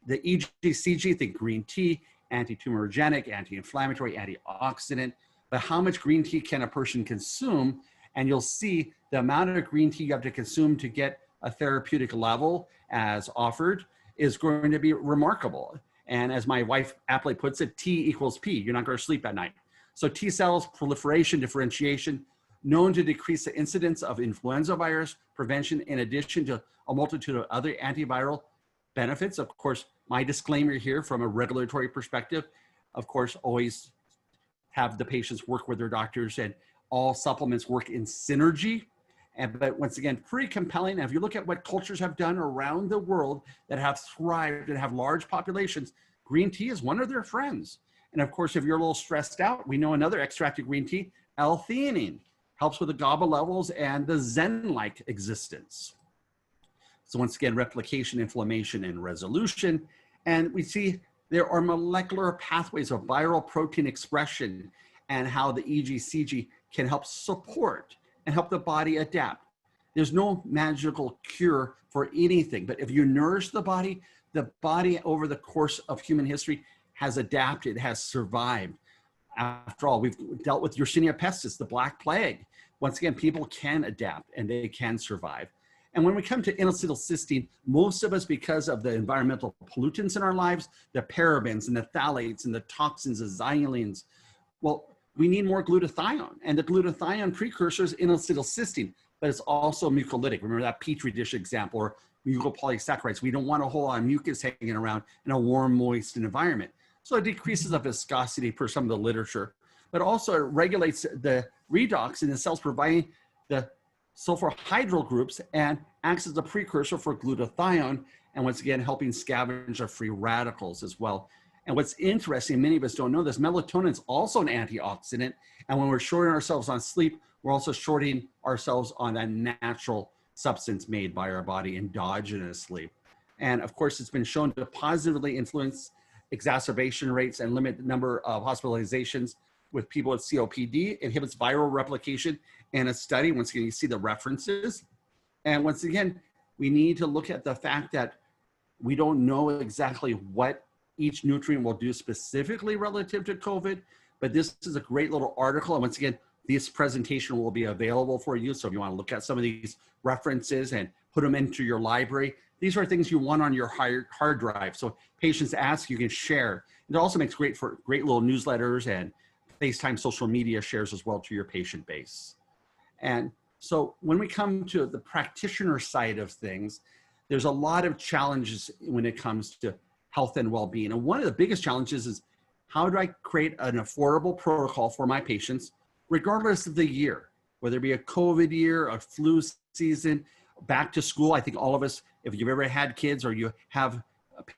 the EGCG, think green tea, anti-tumorigenic, anti-inflammatory, antioxidant. But how much green tea can a person consume? And you'll see the amount of green tea you have to consume to get a therapeutic level as offered is going to be remarkable. And as my wife aptly puts it, T equals P. You're not going to sleep at night. So T cells, proliferation, differentiation, known to decrease the incidence of influenza virus, prevention, in addition to a multitude of other antiviral benefits. Of course, my disclaimer here from a regulatory perspective, of course, always have the patients work with their doctors, and all supplements work in synergy. But once again, pretty compelling. And if you look at what cultures have done around the world that have thrived and have large populations, green tea is one of their friends. And of course, if you're a little stressed out, we know another extract of green tea, L-theanine, helps with the GABA levels and the Zen-like existence. So once again, replication, inflammation, and resolution. And we see there are molecular pathways of viral protein expression and how the EGCG can help support and help the body adapt. There's no magical cure for anything, but if you nourish the body over the course of human history has adapted, has survived. After all, we've dealt with Yersinia pestis, the Black Plague. Once again, people can adapt and they can survive. And when we come to N-acetylcysteine, most of us, because of the environmental pollutants in our lives, the parabens and the phthalates and the toxins, the xylines, well, we need more glutathione. And the glutathione precursor is N-acetylcysteine, but it's also mucolytic. Remember that Petri dish example, or mucopolysaccharides. We don't want a whole lot of mucus hanging around in a warm, moist environment. So it decreases the viscosity per some of the literature, but also it regulates the redox in the cells, providing the sulfurhydryl groups and acts as a precursor for glutathione, and once again, helping scavenge our free radicals as well. And what's interesting, many of us don't know this, melatonin is also an antioxidant. And when we're shorting ourselves on sleep, we're also shorting ourselves on that natural substance made by our body endogenously. And of course, it's been shown to positively influence exacerbation rates and limit the number of hospitalizations with people with COPD, inhibits viral replication in a study. Once again, you see the references. And once again, we need to look at the fact that we don't know exactly what each nutrient will do specifically relative to COVID, but this is a great little article. And once again, this presentation will be available for you. So if you want to look at some of these references and put them into your library, these are things you want on your hard drive. So patients ask, you can share. It also makes great little newsletters and FaceTime social media shares as well to your patient base. And so when we come to the practitioner side of things, there's a lot of challenges when it comes to health and well-being. And one of the biggest challenges is, how do I create an affordable protocol for my patients, regardless of the year, whether it be a COVID year, a flu season, back to school? I think all of us, if you've ever had kids or you have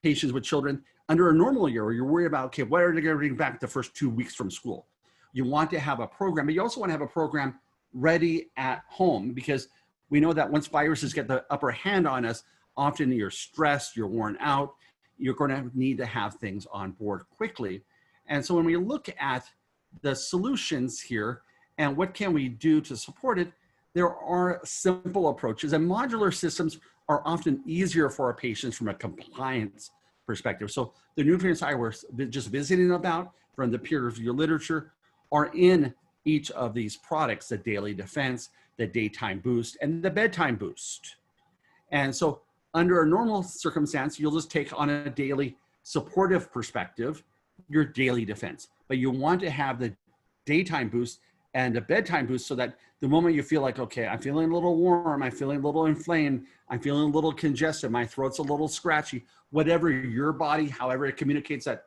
patients with children, under a normal year where you're worried about, okay, what are they going to bring back the first 2 weeks from school? You want to have a program, but you also want to have a program ready at home, because we know that once viruses get the upper hand on us, often you're stressed, you're worn out, you're going to need to have things on board quickly. And so when we look at the solutions here and what can we do to support it, there are simple approaches, and modular systems are often easier for our patients from a compliance perspective. So the nutrients I was just visiting about from the peer review literature are in each of these products: the daily defense, the daytime boost, and the bedtime boost. And so under a normal circumstance, you'll just take on a daily supportive perspective your daily defense, but you want to have the daytime boost and the bedtime boost so that the moment you feel like, okay, I'm feeling a little warm, I'm feeling a little inflamed, I'm feeling a little congested, my throat's a little scratchy, whatever your body, however it communicates that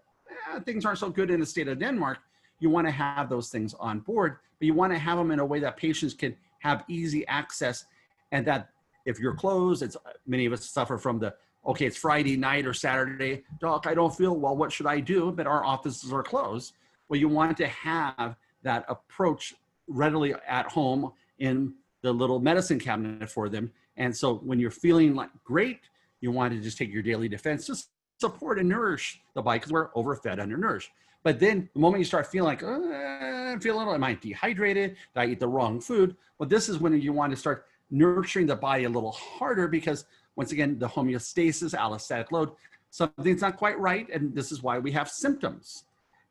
things aren't so good in the state of Denmark, you want to have those things on board, but you want to have them in a way that patients can have easy access, and that if you're closed, many of us suffer from the, okay, it's Friday night or Saturday, doc, I don't feel well, what should I do? But our offices are closed. Well, you want to have that approach readily at home in the little medicine cabinet for them. And so when you're feeling like great, you want to just take your daily defense to support and nourish the body, because we're overfed, undernourished. But then the moment you start feeling like, I'm feeling a little, am I dehydrated? Did I eat the wrong food? Well, this is when you want to start nurturing the body a little harder, because once again, the homeostasis, allostatic load, something's not quite right. And this is why we have symptoms.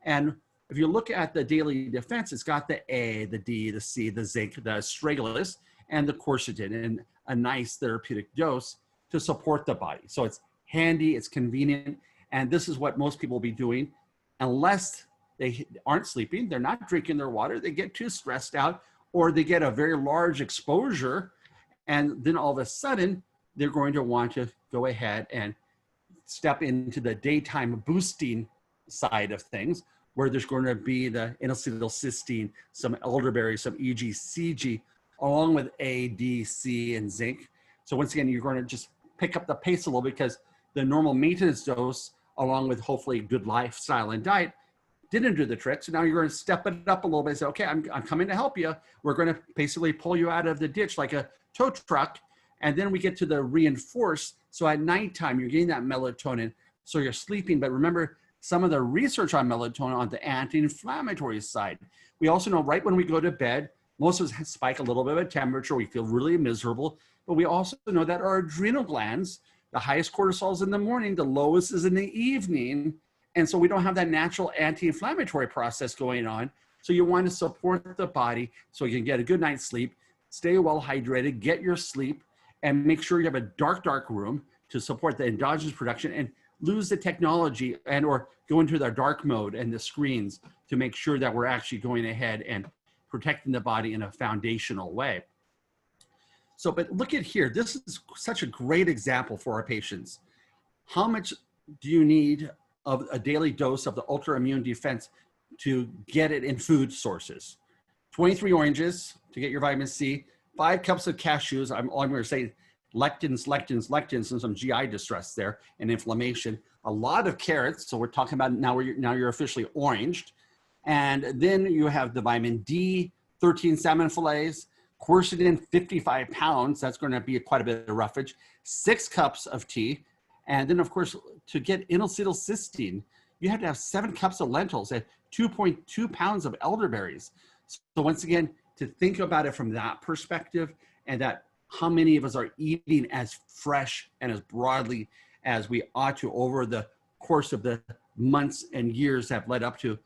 And if you look at the daily defense, it's got the A, the D, the C, the zinc, the astragalus, and the quercetin in a nice therapeutic dose to support the body. So it's handy, it's convenient, and this is what most people will be doing unless they aren't sleeping, they're not drinking their water, they get too stressed out, or they get a very large exposure, and then all of a sudden, they're going to want to go ahead and step into the daytime boosting side of things, where there's going to be the N-acetylcysteine, some elderberry, some EGCG, along with A, D, C, and zinc. So once again, you're going to just pick up the pace a little, because the normal maintenance dose, along with hopefully good lifestyle and diet, didn't do the trick. So now you're going to step it up a little bit and say, okay, I'm coming to help you. We're going to basically pull you out of the ditch like a tow truck. And then we get to the reinforce. So at nighttime, you're getting that melatonin, so you're sleeping. But remember, some of the research on melatonin on the anti-inflammatory side. We also know right when we go to bed, most of us spike a little bit of a temperature. We feel really miserable. But we also know that our adrenal glands, the highest cortisol is in the morning, the lowest is in the evening. And so we don't have that natural anti-inflammatory process going on. So you want to support the body so you can get a good night's sleep, stay well hydrated, get your sleep, and make sure you have a dark room to support the endogenous production, and lose the technology and or go into the dark mode and the screens to make sure that we're actually going ahead and protecting the body in a foundational way. So, but look at here, this is such a great example for our patients. How much do you need of a daily dose of the ultra immune defense to get it in food sources? 23 oranges to get your vitamin C, 5 cups of cashews. I'm going to say lectins, and some GI distress there and inflammation. A lot of carrots. So we're talking about now you're officially oranged. And then you have the vitamin D, 13 salmon fillets, quercetin, 55 pounds. That's going to be quite a bit of roughage. 6 cups of tea. And then, of course, to get N-acetylcysteine, you have to have 7 cups of lentils and 2.2 pounds of elderberries. So once again, to think about it from that perspective, and that how many of us are eating as fresh and as broadly as we ought to over the course of the months and years that have led up to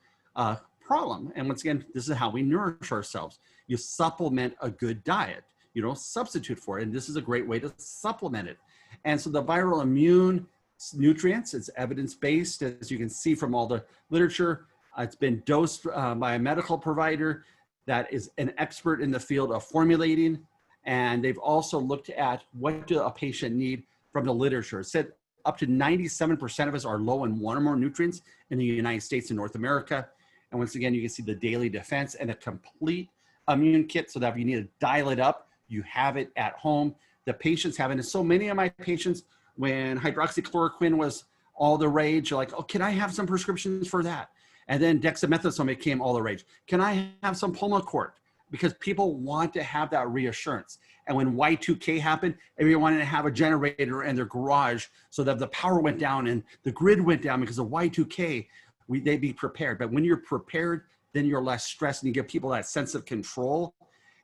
problem. And once again, this is how we nourish ourselves. You supplement a good diet. You don't substitute for it. And this is a great way to supplement it. And so the viral immune nutrients, it's evidence-based, as you can see from all the literature. It's been dosed by a medical provider that is an expert in the field of formulating. And they've also looked at what do a patient need from the literature. It said up to 97% of us are low in one or more nutrients in the United States and North America. And once again, you can see the daily defense and a complete immune kit so that if you need to dial it up, you have it at home. The patients have it. And so many of my patients, when hydroxychloroquine was all the rage, you're like, oh, can I have some prescriptions for that? And then dexamethasone became all the rage. Can I have some Pulmicort? Because people want to have that reassurance. And when Y2K happened, everyone wanted to have a generator in their garage so that the power went down and the grid went down because of Y2K, they'd be prepared. But when you're prepared, then you're less stressed and you give people that sense of control.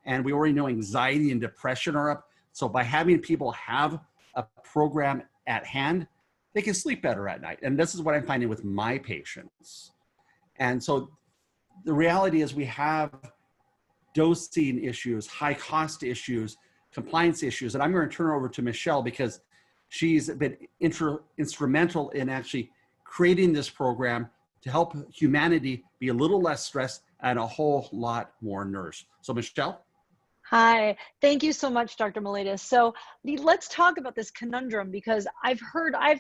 And we already know anxiety and depression are up. So by having people have a program at hand, they can sleep better at night. And this is what I'm finding with my patients. And so the reality is we have dosing issues, high cost issues, compliance issues. And I'm going to turn it over to Michelle because she's been instrumental in actually creating this program to help humanity be a little less stressed and a whole lot more nourished. So Michelle? Hi, thank you so much, Dr. Meletis. So let's talk about this conundrum because I've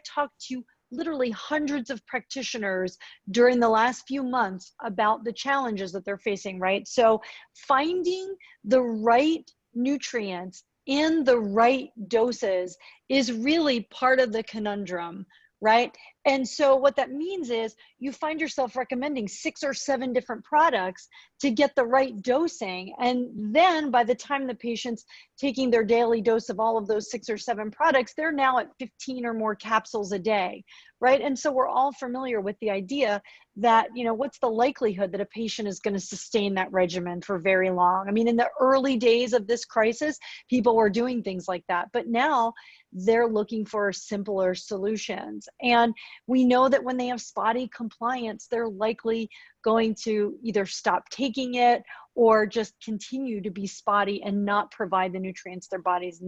talked to literally hundreds of practitioners during the last few months about the challenges that they're facing, right? So finding the right nutrients in the right doses is really part of the conundrum, right? And so what that means is you find yourself recommending 6 or 7 different products to get the right dosing. And then by the time the patient's taking their daily dose of all of those 6 or 7 products, they're now at 15 or more capsules a day, right? And so we're all familiar with the idea that, you know, what's the likelihood that a patient is going to sustain that regimen for very long? I mean, in the early days of this crisis, people were doing things like that, but now they're looking for simpler solutions. And we know that when they have spotty compliance, they're likely going to either stop taking it or just continue to be spotty and not provide the nutrients their bodies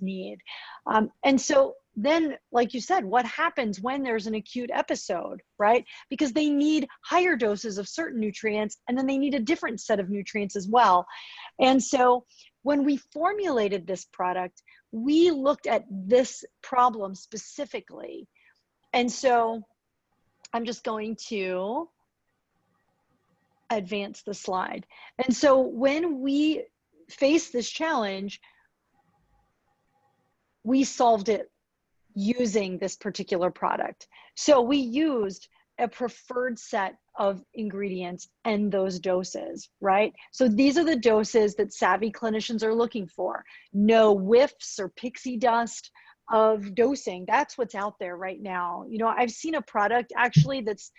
need. And so then, like you said, what happens when there's an acute episode, right? Because they need higher doses of certain nutrients, and then they need a different set of nutrients as well. And so when we formulated this product, we looked at this problem specifically. And so I'm just going to advance the slide. And so when we faced this challenge, we solved it using this particular product. So we used a preferred set of ingredients and those doses, right? So these are the doses that savvy clinicians are looking for. No whiffs or pixie dust of dosing. That's what's out there right now. You know, I've seen a product actually that's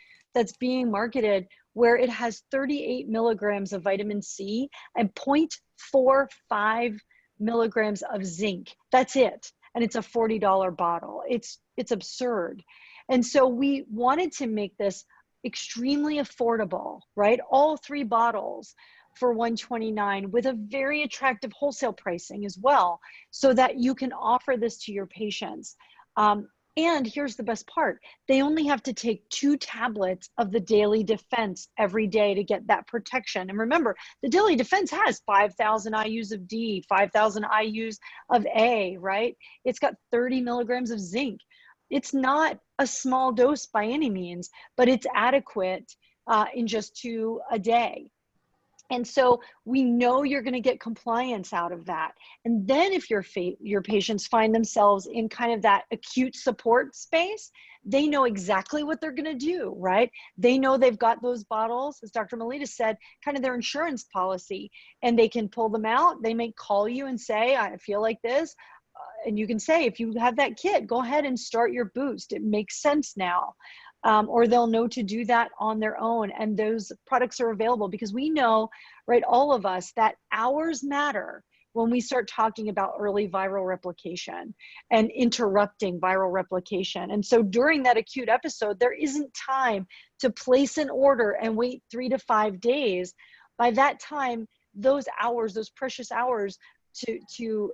being marketed where it has 38 milligrams of vitamin C and 0.45 milligrams of zinc. That's it. And it's a $40 bottle. It's absurd. And so we wanted to make this extremely affordable, right? All 3 bottles for $129 with a very attractive wholesale pricing as well, so that you can offer this to your patients. And here's the best part. They only have to take 2 tablets of the Daily Defense every day to get that protection. And remember, the Daily Defense has 5,000 IUs of D, 5,000 IUs of A, right? It's got 30 milligrams of zinc. It's not a small dose by any means, but it's adequate in just 2 a day. And so we know you're going to get compliance out of that. And then if your patients find themselves in kind of that acute support space, they know exactly what they're going to do, right? They know they've got those bottles, as Dr. Meletis said, kind of their insurance policy, and they can pull them out. They may call you and say, I feel like this. And you can say, if you have that kit, go ahead and start your boost. It makes sense now. Or they'll know to do that on their own. And those products are available because we know, right, all of us, that hours matter, when we start talking about early viral replication and interrupting viral replication. And so during that acute episode, there isn't time to place an order and wait 3 to 5 days. By that time, those hours, those precious hours to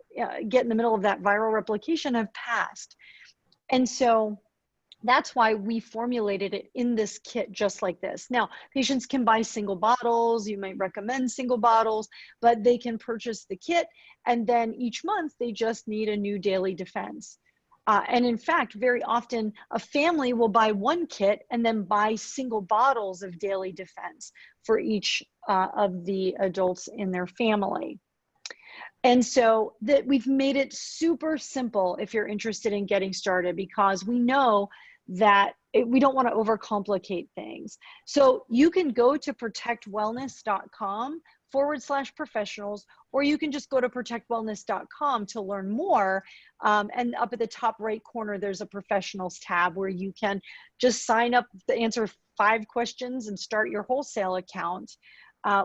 get in the middle of that viral replication have passed. And so that's why we formulated it in this kit just like this. Now, patients can buy single bottles. You might recommend single bottles, but they can purchase the kit, and then each month they just need a new daily defense. And in fact, very often a family will buy one kit and then buy single bottles of daily defense for each of the adults in their family. And so that we've made it super simple if you're interested in getting started, because we know that we don't want to overcomplicate things. So you can go to protectwellness.com/professionals, or you can just go to protectwellness.com to learn more. And up at the top right corner, there's a professionals tab where you can just sign up to answer 5 questions and start your wholesale account.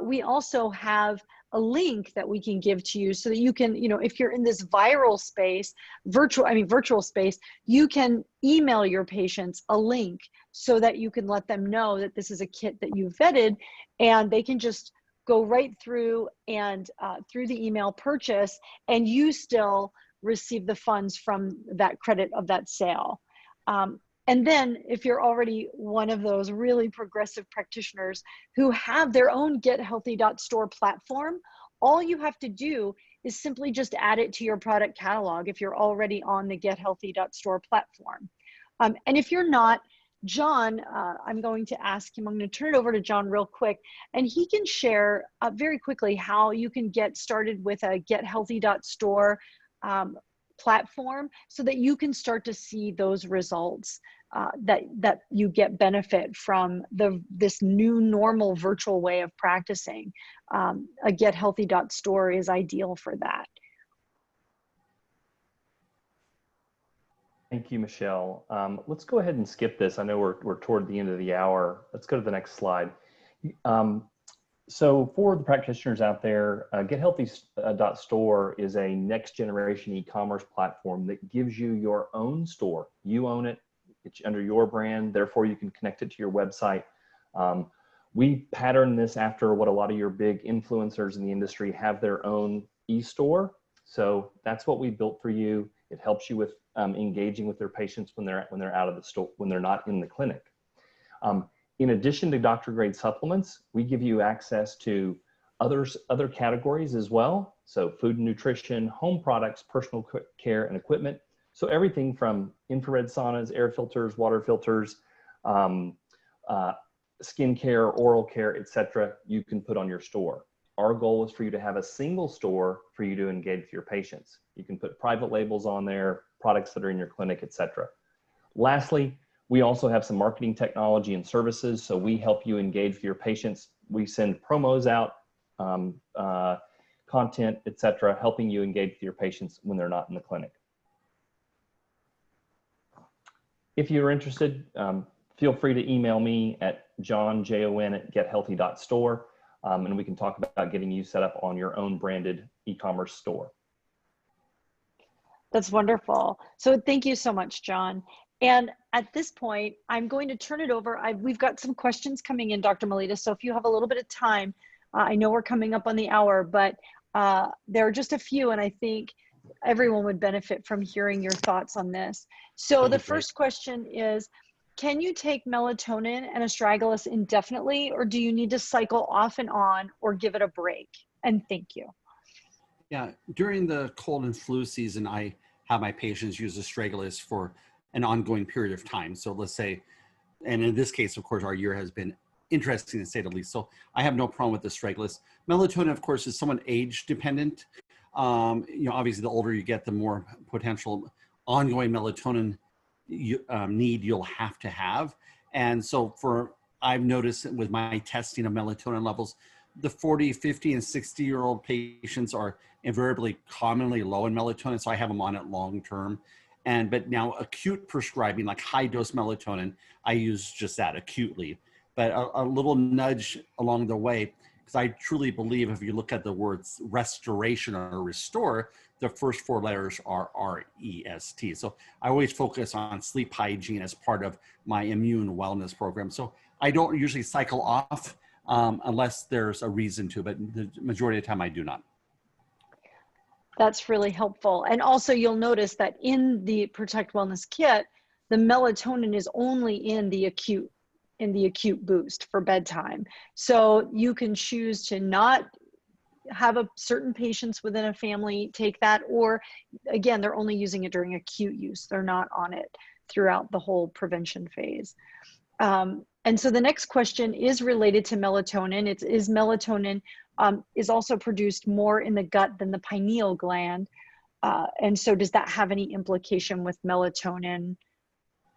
We also have a link that we can give to you so that you can, if you're in this viral space, virtual space, you can email your patients a link so that you can let them know that this is a kit that you vetted, and they can just go right through and through the email purchase, and you still receive the funds from that credit of that sale. And then if you're already one of those really progressive practitioners who have their own GetHealthy.store platform, all you have to do is simply just add it to your product catalog if you're already on the GetHealthy.store platform. And if you're not, John, I'm going to turn it over to John real quick, and he can share very quickly how you can get started with a GetHealthy.store platform so that you can start to see those results, that you get benefit from this new normal virtual way of practicing. A GetHealthy.store is ideal for that. Thank you, Michelle. Let's go ahead and skip this. I know we're toward the end of the hour. Let's go to the next slide. So for the practitioners out there, GetHealthy.store is a next generation e-commerce platform that gives you your own store. You own it, it's under your brand, therefore you can connect it to your website. We pattern this after what a lot of your big influencers in the industry have their own e-store. So that's what we built for you. It helps you with engaging with their patients when they're out of the store, when they're not in the clinic. In addition to doctor grade supplements, we give you access to other categories as well. So food and nutrition, home products, personal care and equipment. So everything from infrared saunas, air filters, water filters, skin care, oral care, etc. you can put on your store. Our goal is for you to have a single store for you to engage with your patients. You can put private labels on there, products that are in your clinic, etc. Lastly, we also have some marketing technology and services, so we help you engage with your patients. We send promos out, content, etc., helping you engage with your patients when they're not in the clinic. If you're interested, feel free to email me at johnjon@gethealthy.store, and we can talk about getting you set up on your own branded e-commerce store. That's wonderful. So thank you so much, John. And at this point, I'm going to turn it over. We've got some questions coming in, Dr. Meletis. So if you have a little bit of time, I know we're coming up on the hour, but there are just a few, and I think everyone would benefit from hearing your thoughts on this. So the first question is, can you take melatonin and astragalus indefinitely, or do you need to cycle off and on or give it a break? And thank you. Yeah, during the cold and flu season, I have my patients use astragalus for an ongoing period of time. So let's say, and in this case, of course, our year has been interesting to say the least. So I have no problem with astragalus. Melatonin, of course, is somewhat age dependent. Obviously the older you get, the more potential ongoing melatonin need you'll have to have. And so I've noticed with my testing of melatonin levels, the 40, 50, and 60-year-old patients are invariably commonly low in melatonin, so I have them on it long term. But now acute prescribing, like high dose melatonin, I use just that acutely. But a little nudge along the way, because I truly believe if you look at the words restoration or restore, the first four letters are R-E-S-T. So I always focus on sleep hygiene as part of my immune wellness program. So I don't usually cycle off unless there's a reason to, but the majority of the time I do not. That's really helpful. And also you'll notice that in the Protect Wellness Kit, the melatonin is only in the acute boost for bedtime. So you can choose to not have a certain patients within a family take that, or again, they're only using it during acute use. They're not on it throughout the whole prevention phase. And so the next question is related to melatonin. Is melatonin is also produced more in the gut than the pineal gland. And so does that have any implication with melatonin,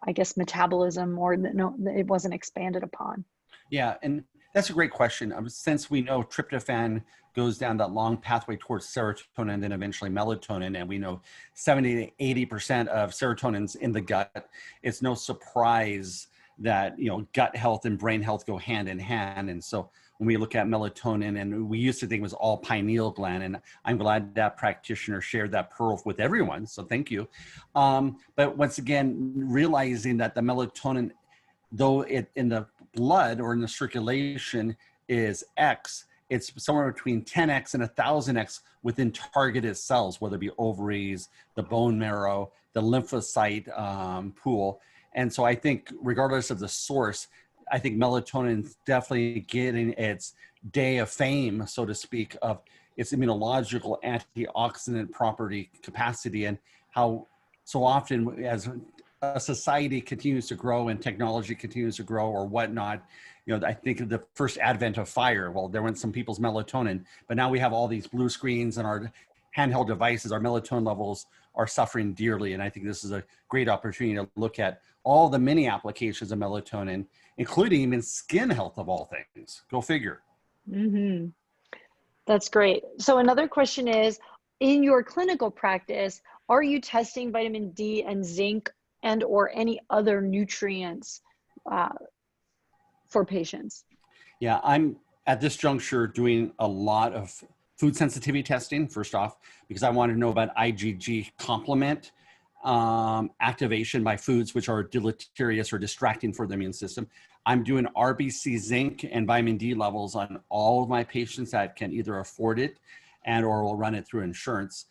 I guess, metabolism, or no, it wasn't expanded upon? Yeah, and that's a great question. Since we know tryptophan goes down that long pathway towards serotonin and then eventually melatonin, and we know 70 to 80% of serotonin's in the gut, it's no surprise that, you know, gut health and brain health go hand in hand. And so when we look at melatonin, and we used to think it was all pineal gland, and I'm glad that practitioner shared that pearl with everyone, so thank you. But once again, realizing that the melatonin, though it in the blood or in the circulation is X, it's somewhere between 10X and 1,000X within targeted cells, whether it be ovaries, the bone marrow, the lymphocyte pool. And so I think regardless of the source, I think melatonin is definitely getting its day of fame, so to speak, of its immunological antioxidant property capacity, and how so often as a society continues to grow and technology continues to grow or whatnot, you know, I think of the first advent of fire. Well, there went some people's melatonin, but now we have all these blue screens and our handheld devices, our melatonin levels are suffering dearly. And I think this is a great opportunity to look at all the many applications of melatonin, including even skin health of all things. Go figure. Mm-hmm. That's great. So another question is, in your clinical practice, are you testing vitamin D and zinc and or any other nutrients for patients? Yeah, I'm at this juncture doing a lot of food sensitivity testing, first off, because I want to know about IgG complement activation by foods which are deleterious or distracting for the immune system. I'm doing RBC zinc and vitamin D levels on all of my patients that can either afford it and or will run it through insurance,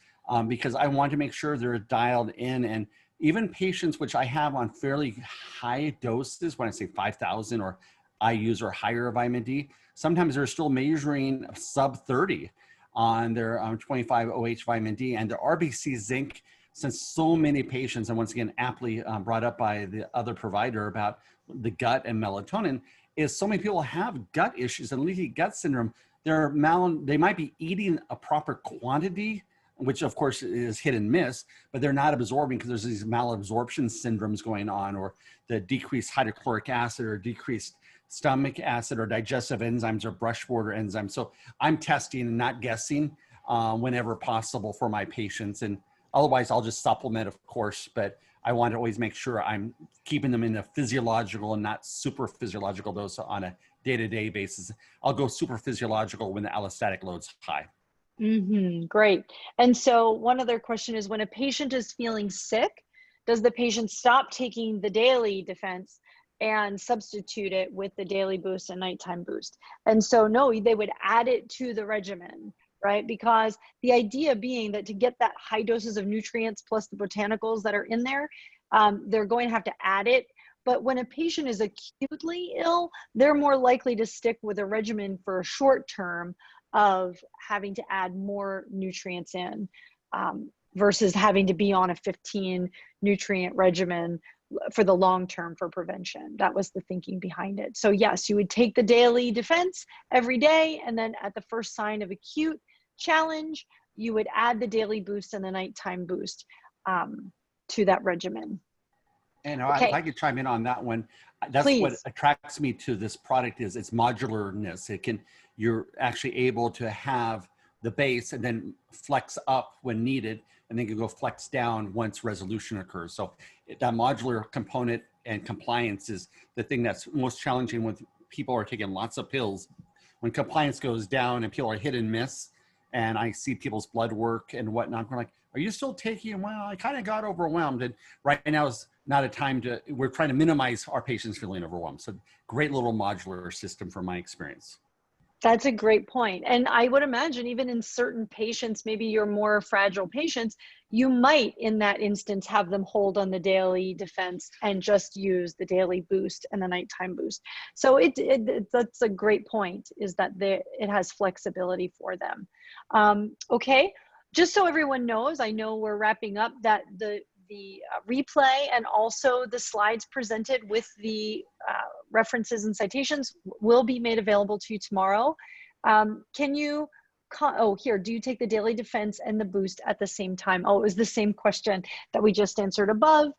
because I want to make sure they're dialed in. And even patients which I have on fairly high doses, when I say 5,000 or IUs or higher of vitamin D, sometimes they're still measuring sub 30 on their 25 OH vitamin D, and the RBC zinc, since so many patients, and once again, aptly brought up by the other provider about the gut and melatonin, is so many people have gut issues and leaky gut syndrome. They might be eating a proper quantity, which of course is hit and miss, but they're not absorbing because there's these malabsorption syndromes going on, or the decreased hydrochloric acid or decreased stomach acid or digestive enzymes or brush border enzymes. So I'm testing and not guessing whenever possible for my patients. And otherwise I'll just supplement, of course, but I want to always make sure I'm keeping them in a physiological and not super physiological dose on a day-to-day basis. I'll go super physiological when the allostatic load's high. Mm-hmm. Great. And so one other question is, when a patient is feeling sick, does the patient stop taking the daily defense and substitute it with the daily boost and nighttime boost? And so no, they would add it to the regimen, right? Because the idea being that to get that high doses of nutrients plus the botanicals that are in there, they're going to have to add it. But when a patient is acutely ill, they're more likely to stick with a regimen for a short term of having to add more nutrients in versus having to be on a 15 nutrient regimen for the long term for prevention. That was the thinking behind it. So yes, you would take the daily defense every day, and then at the first sign of acute challenge, you would add the daily boost and the nighttime boost to that regimen. And Okay. if I could chime in on that one, that's Please. what attracts me to this product is its modularness. You're actually able to have the base and then flex up when needed, and then you can go flex down once resolution occurs. So that modular component and compliance is the thing that's most challenging when people are taking lots of pills when compliance goes down and people are hit and miss, and I see people's blood work and whatnot, we're like, are you still taking? Well, I kind of got overwhelmed. And right now is not a time to, we're trying to minimize our patients feeling overwhelmed. So great little modular system from my experience. That's a great point. And I would imagine even in certain patients, maybe your more fragile patients, you might in that instance have them hold on the daily defense and just use the daily boost and the nighttime boost. So that's a great point, is that it has flexibility for them. Okay, just so everyone knows, I know we're wrapping up, that the replay and also the slides presented with the references and citations will be made available to you tomorrow. Can you, do you take the daily defense and the boost at the same time? Oh, it was the same question that we just answered above.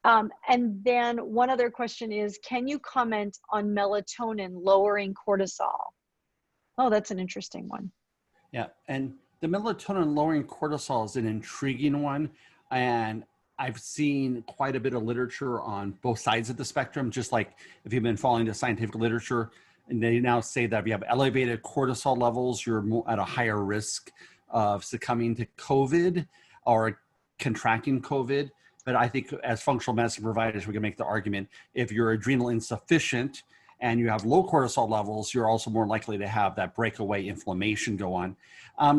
And then one other question is, can you comment on melatonin lowering cortisol? Oh, that's an interesting one. Yeah, and the melatonin lowering cortisol is an intriguing one. And I've seen quite a bit of literature on both sides of the spectrum, just like if you've been following the scientific literature, and they now say that if you have elevated cortisol levels, you're at a higher risk of succumbing to COVID or contracting COVID. But I think as functional medicine providers, we can make the argument, if you're adrenal insufficient and you have low cortisol levels, you're also more likely to have that breakaway inflammation go on.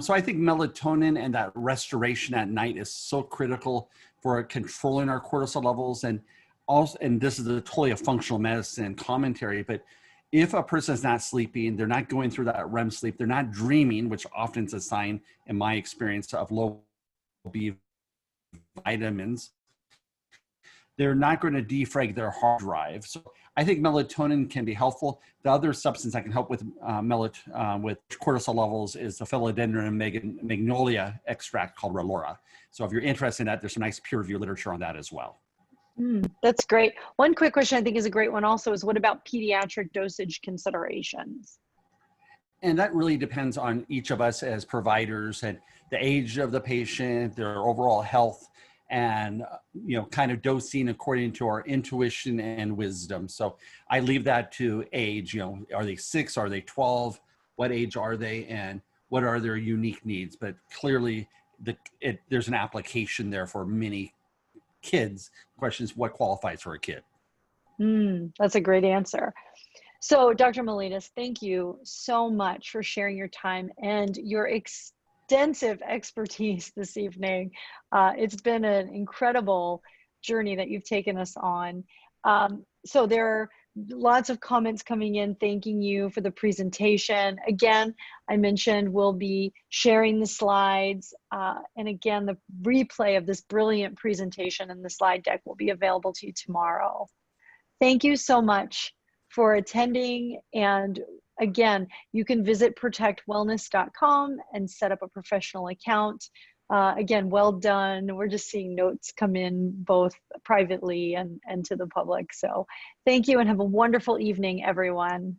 So I think melatonin and that restoration at night is so critical for controlling our cortisol levels. And also, and this is totally a functional medicine commentary, but if a person is not sleeping, they're not going through that REM sleep, they're not dreaming, which often is a sign in my experience of low B vitamins, they're not going to defrag their hard drive. So I think melatonin can be helpful. The other substance that can help with with cortisol levels is the philodendron magnolia extract called Relora. So if you're interested in that, there's some nice peer-reviewed literature on that as well. That's great. One quick question I think is a great one also is, what about pediatric dosage considerations? And that really depends on each of us as providers and the age of the patient, their overall health, and kind of dosing according to our intuition and wisdom. So I leave that to age. Are they 6? Are they 12? What age are they? And what are their unique needs? But clearly, there's an application there for many kids. The question is, what qualifies for a kid? That's a great answer. So Dr. Meletis, thank you so much for sharing your time and your extensive expertise this evening. It's been an incredible journey that you've taken us on. So there are lots of comments coming in thanking you for the presentation. Again, I mentioned we'll be sharing the slides, and again, the replay of this brilliant presentation and the slide deck will be available to you tomorrow. Thank you so much for attending, and again, you can visit protectwellness.com and set up a professional account. Again, well done. We're just seeing notes come in both privately and to the public. So thank you and have a wonderful evening, everyone.